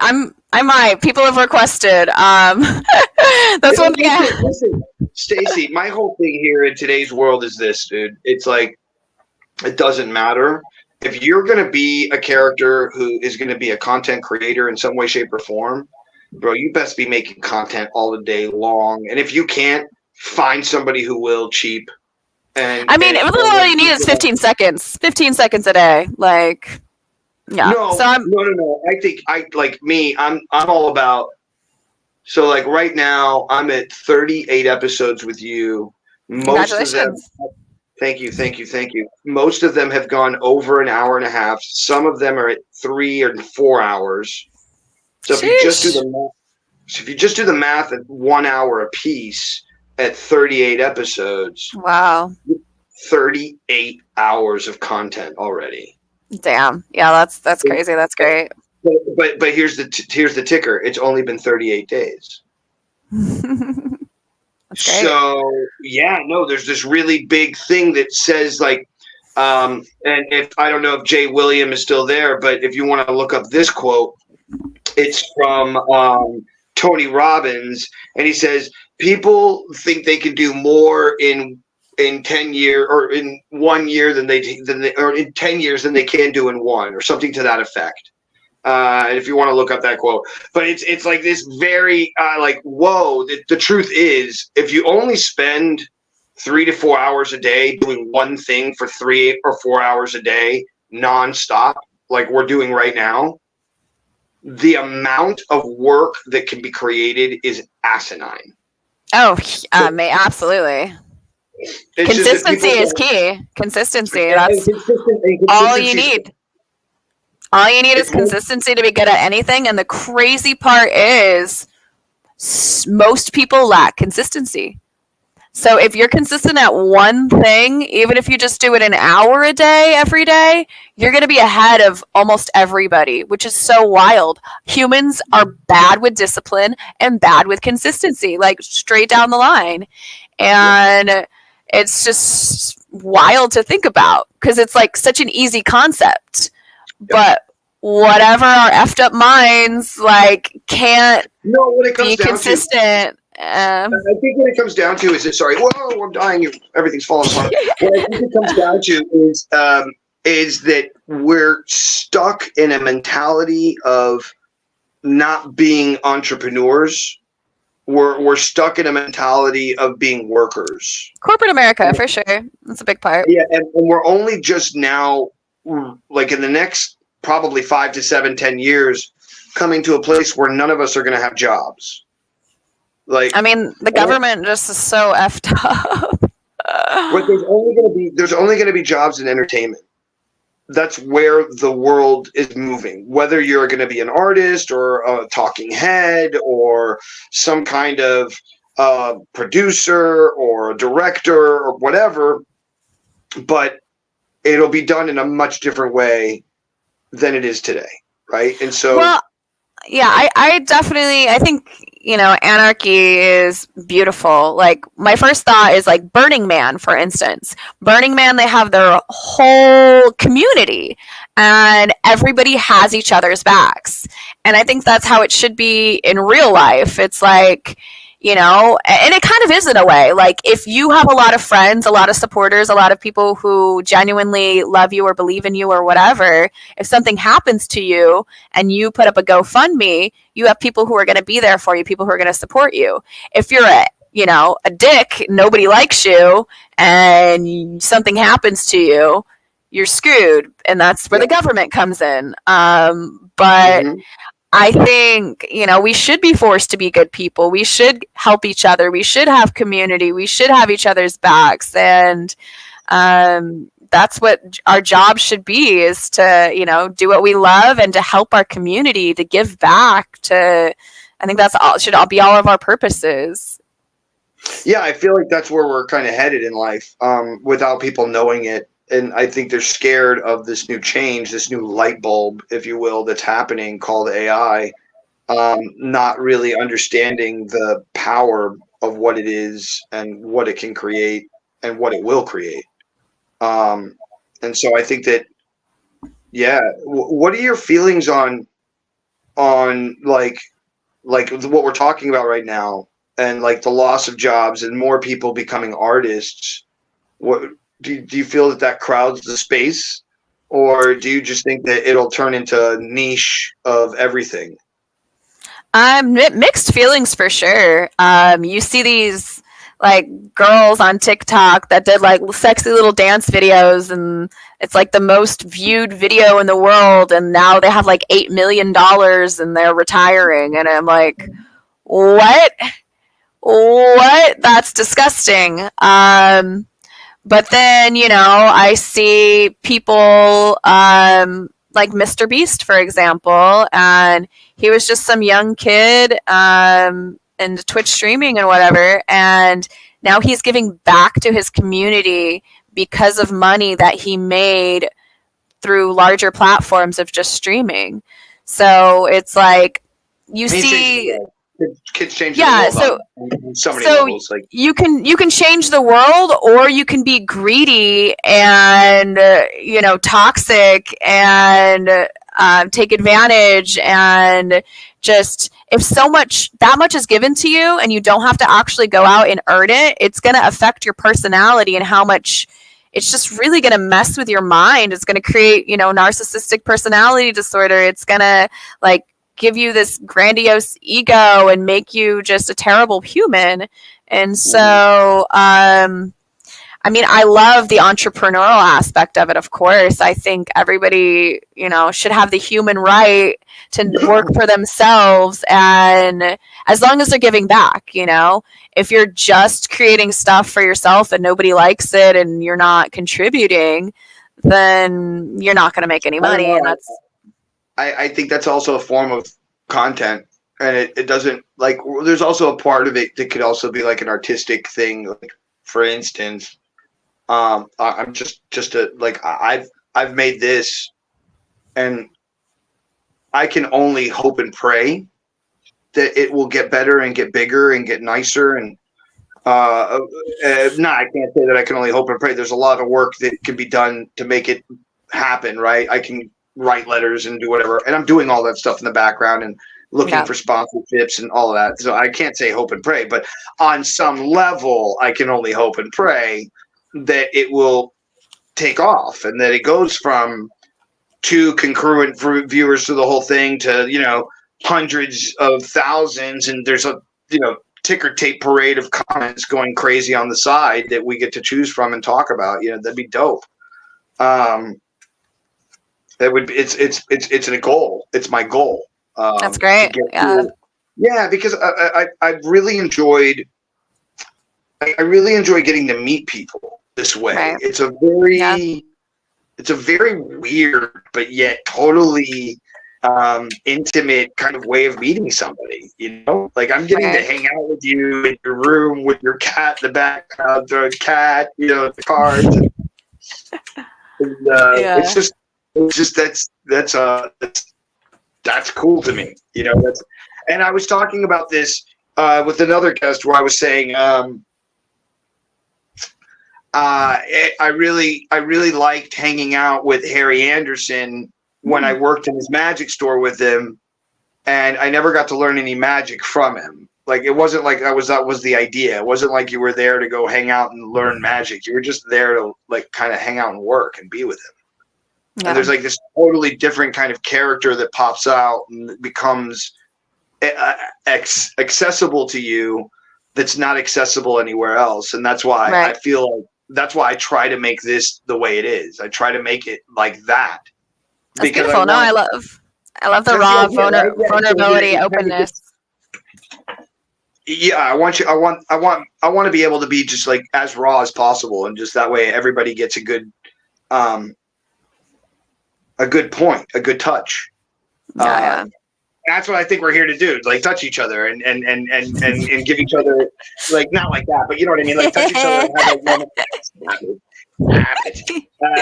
I might. People have requested. That's one thing. Listen, Stacey, my whole thing here in today's world is this, dude. It's like it doesn't matter. If you're going to be a character who is going to be a content creator in some way, shape, or form, bro, you best be making content all the day long. And if you can't, find somebody who will cheap. And I mean, all you need is 15 seconds. 15 seconds a day. Like, yeah. No, so no. I think I'm all about. So like right now, I'm at 38 episodes with you. Most of them. Thank you. Most of them have gone over an hour and a half. Some of them are at 3 or 4 hours. So if you just do the math at 1 hour a piece at 38 episodes. Wow. 38 hours of content already. Damn. Yeah, that's crazy. That's great. But here's the ticker. It's only been 38 days. So yeah, no, there's this really big thing that says like, and if I don't know if Jay William is still there, but if you want to look up this quote, it's from Tony Robbins, and he says people think they can do more in 10 years or in 1 year than they or in 10 years than they can do in one, or something to that effect. And if you want to look up that quote, but it's like this very like, whoa, the truth is, if you only spend 3 to 4 hours a day doing one thing for 3 or 4 hours a day nonstop, like we're doing right now, the amount of work that can be created is asinine. Oh, absolutely. Consistency is key. Consistency. That's all you need. All you need is consistency to be good at anything. And the crazy part is most people lack consistency. So if you're consistent at one thing, even if you just do it an hour a day, every day, you're going to be ahead of almost everybody, which is so wild. Humans are bad with discipline and bad with consistency, like straight down the line. And it's just wild to think about because it's like such an easy concept. But whatever our effed up minds like can't be consistent. I think what it comes down to is whoa, I'm dying. Everything's falling apart. What I think it comes down to is that we're stuck in a mentality of not being entrepreneurs. We're stuck in a mentality of being workers. Corporate America, for sure. That's a big part. Yeah, and we're only just now, like in the next probably 5 to 7, 10 years, coming to a place where none of us are going to have jobs. Like, I mean, the government just is so effed up. But there's only going to be jobs in entertainment. That's where the world is moving. Whether you're going to be an artist or a talking head or some kind of producer or a director or whatever, but it'll be done in a much different way than it is today, right? And so, well, yeah, I think, anarchy is beautiful. Like, my first thought is like Burning Man, for instance. Burning Man, they have their whole community and everybody has each other's backs. And I think that's how it should be in real life. It's like, and it kind of is in a way. Like, if you have a lot of friends, a lot of supporters, a lot of people who genuinely love you or believe in you or whatever, if something happens to you and you put up a GoFundMe, you have people who are going to be there for you, people who are going to support you. If you're a dick, nobody likes you, and something happens to you, you're screwed. And that's where the government comes in. But I think, we should be forced to be good people. We should help each other. We should have community. We should have each other's backs. And that's what our job should be, is to, do what we love and to help our community, to give back to, I think that's all, should all be all of our purposes. Yeah, I feel like that's where we're kind of headed in life, without people knowing it. and I think they're scared of this new change, this new light bulb, if you will, that's happening called AI. Not really understanding the power of what it is and what it can create and what it will create. And so I think that, yeah. What are your feelings on like what we're talking about right now, and like the loss of jobs and more people becoming artists? What do you feel that crowds the space, or do you just think that it'll turn into a niche of everything? Mixed feelings for sure. You see these like girls on TikTok that did like sexy little dance videos, and it's like the most viewed video in the world, and now they have like $8 million and they're retiring, and I'm like, what? What? That's disgusting. But then, I see people like Mr. Beast, for example, and he was just some young kid into Twitch streaming and whatever, and now he's giving back to his community because of money that he made through larger platforms of just streaming. So it's like you see. Kids change Yeah, the world on so many levels. Like you can change the world, or you can be greedy and toxic and take advantage, and just if that much is given to you and you don't have to actually go out and earn it, it's going to affect your personality and how much. It's just really going to mess with your mind. It's going to create narcissistic personality disorder. It's going to like give you this grandiose ego and make you just a terrible human. And so, I love the entrepreneurial aspect of it, of course. I think everybody, should have the human right to work for themselves, and as long as they're giving back, if you're just creating stuff for yourself and nobody likes it and you're not contributing, then you're not going to make any money. And that's, I think that's also a form of content, and it doesn't like. There's also a part of it that could also be like an artistic thing. Like, for instance, I'm just a like I've made this, and I can only hope and pray that it will get better and get bigger and get nicer. And I can't say that I can only hope and pray. There's a lot of work that can be done to make it happen, right? I can write letters and do whatever, and I'm doing all that stuff in the background and looking for sponsorships and all of that. So I can't say hope and pray, but on some level I can only hope and pray that it will take off, and that it goes from 2 concurrent viewers to the whole thing to hundreds of thousands, and there's a ticker tape parade of comments going crazy on the side that we get to choose from and talk about. That'd be dope. That would be, it's a goal. It's my goal. That's great. Yeah, because I really enjoyed getting to meet people this way. Right. It's a very weird but yet totally intimate kind of way of meeting somebody. Like I'm getting to hang out with you in your room with your cat in the background, the cat, the cards. It's just that's cool to me, and I was talking about this with another guest where I was saying I really liked hanging out with Harry Anderson when I worked in his magic store with him, and I never got to learn any magic from him. Like it wasn't like that was the idea. It wasn't like you were there to go hang out and learn magic. You were just there to like kind of hang out and work and be with him. Yeah. And there's like this totally different kind of character that pops out and becomes accessible to you that's not accessible anywhere else. And that's why I feel like that's why I try to make this the way it is. I try to make it like that. That's beautiful. I love the raw vulnerability, openness. Yeah, I want to be able to be just like as raw as possible, and just that way everybody gets a good point, a good touch. That's what I think we're here to do, like touch each other and give each other, like not like that, but you know what I mean, like touch each other and have like moments. happens. But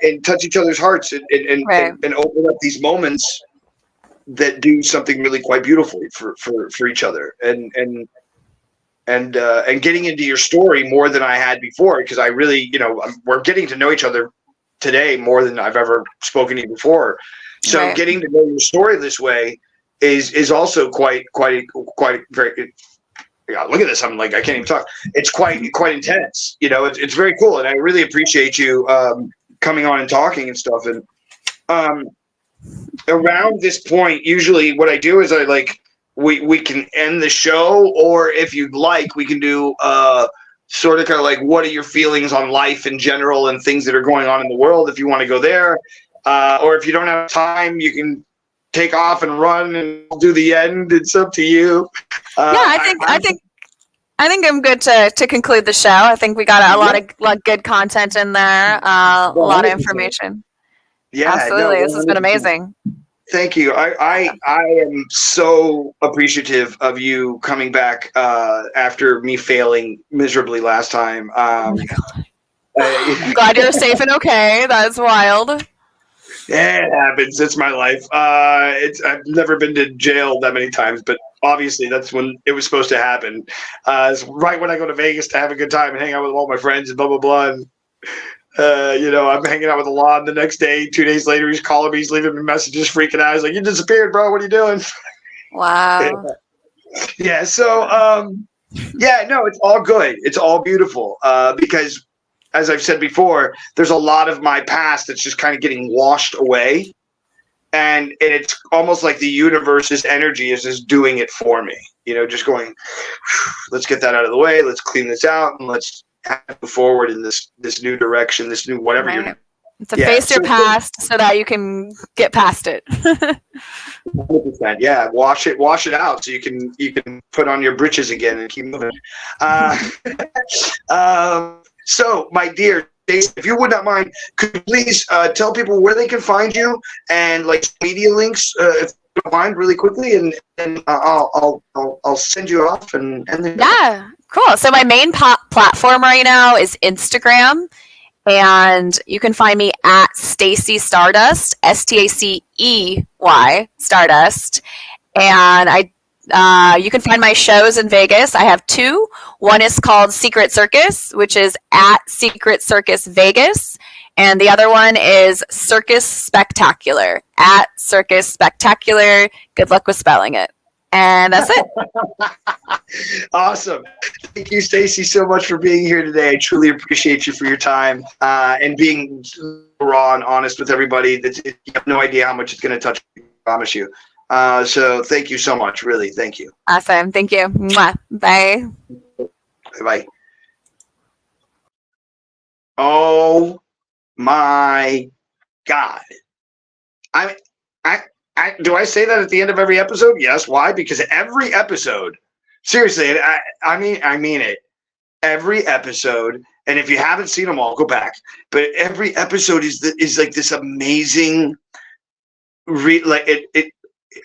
and touch each other's hearts Right. and open up these moments that do something really quite beautiful for each other, and getting into your story more than I had before, because I really, we're getting to know each other today more than I've ever spoken to you before. So Right. getting to know your story this way is also quite very. Yeah, look at this. I'm like, I can't even talk. It's quite intense. It's very cool, and I really appreciate you coming on and talking and stuff. And around this point, usually what I do is we can end the show, or if you'd like, we can do sort of kind of like, what are your feelings on life in general and things that are going on in the world, if you want to go there, or if you don't have time, you can take off and run and do the end. It's up to you. I think I'm good to conclude the show. I think we got a lot of good content in there, a lot of information. Yeah, absolutely. No, this has been amazing. Thank you. I am so appreciative of you coming back after me failing miserably last time. Oh my God. I'm glad you're safe and okay. That's wild. Yeah, it happens. It's my life. I've never been to jail that many times, but obviously that's when it was supposed to happen. It's right when I go to Vegas to have a good time and hang out with all my friends and blah blah blah. And, I'm hanging out with Alon the next day. 2 days later, he's calling me. He's leaving me messages, freaking out. He's like, "You disappeared, bro. What are you doing?" Wow. Yeah. So, no, it's all good. It's all beautiful. Because, as I've said before, there's a lot of my past that's just kind of getting washed away, and it's almost like the universe's energy is just doing it for me. Just going, let's get that out of the way. Let's clean this out, and let's move forward in this new direction, this new whatever right. you're. To face your past so that you can get past it. 100%. Yeah, wash it out so you can put on your britches again and keep moving. So, my dear Stacey, if you would not mind, could you please tell people where they can find you and like media links, if you don't mind, really quickly, and I'll send you off and then. Yeah, cool. So my main platform right now is Instagram, and you can find me at Stacey Stardust, STACEY Stardust, and you can find my shows in Vegas. I have 2. One is called Secret Circus, which is at Secret Circus Vegas. And the other one is Circus Spectacular, at Circus Spectacular. Good luck with spelling it. And that's it. Awesome. Thank you, Stacey, so much for being here today. I truly appreciate you for your time and being raw and honest with everybody. You have no idea how much it's going to touch you, I promise you. So thank you so much. Really, thank you. Awesome. Thank you. Mwah. Bye. Bye. Oh my God. Do I say that at the end of every episode? Yes. Why? Because every episode, seriously, I mean it. Every episode, and if you haven't seen them all, go back. But every episode is like this amazing.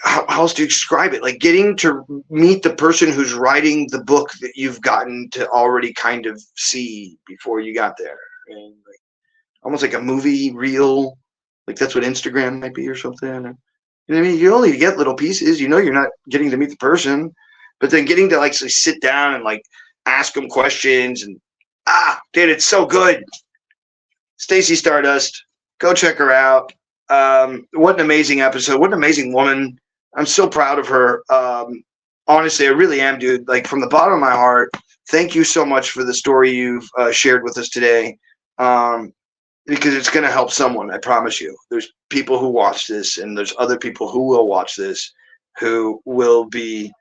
How else do you describe it? Like getting to meet the person who's writing the book that you've gotten to already kind of see before you got there, and almost like a movie reel. Like that's what Instagram might be or something. You know what I mean? You only get little pieces. You're not getting to meet the person, but then getting to actually sit down and like ask them questions and dude, it's so good. Stacey Stardust, go check her out. What an amazing episode. What an amazing woman. I'm so proud of her. Honestly, I really am, dude. Like from the bottom of my heart, thank you so much for the story you've shared with us today. Because it's going to help someone, I promise you. There's people who watch this, and there's other people who will watch this who will be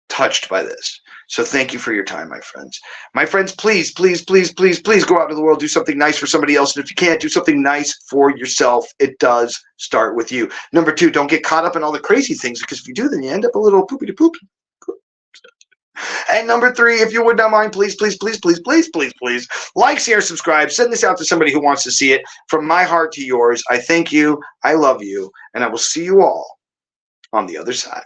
touched by this. So thank you for your time, my friends. My friends, please, please, please, please, please go out into the world, do something nice for somebody else. And if you can't, do something nice for yourself. It does start with you. Number 2, don't get caught up in all the crazy things, because if you do, then you end up a little poopy-to-poop. And number 3, if you would not mind, please, please, please, please, please, please, please, like, share, subscribe, send this out to somebody who wants to see it. From my heart to yours, I thank you, I love you, and I will see you all on the other side.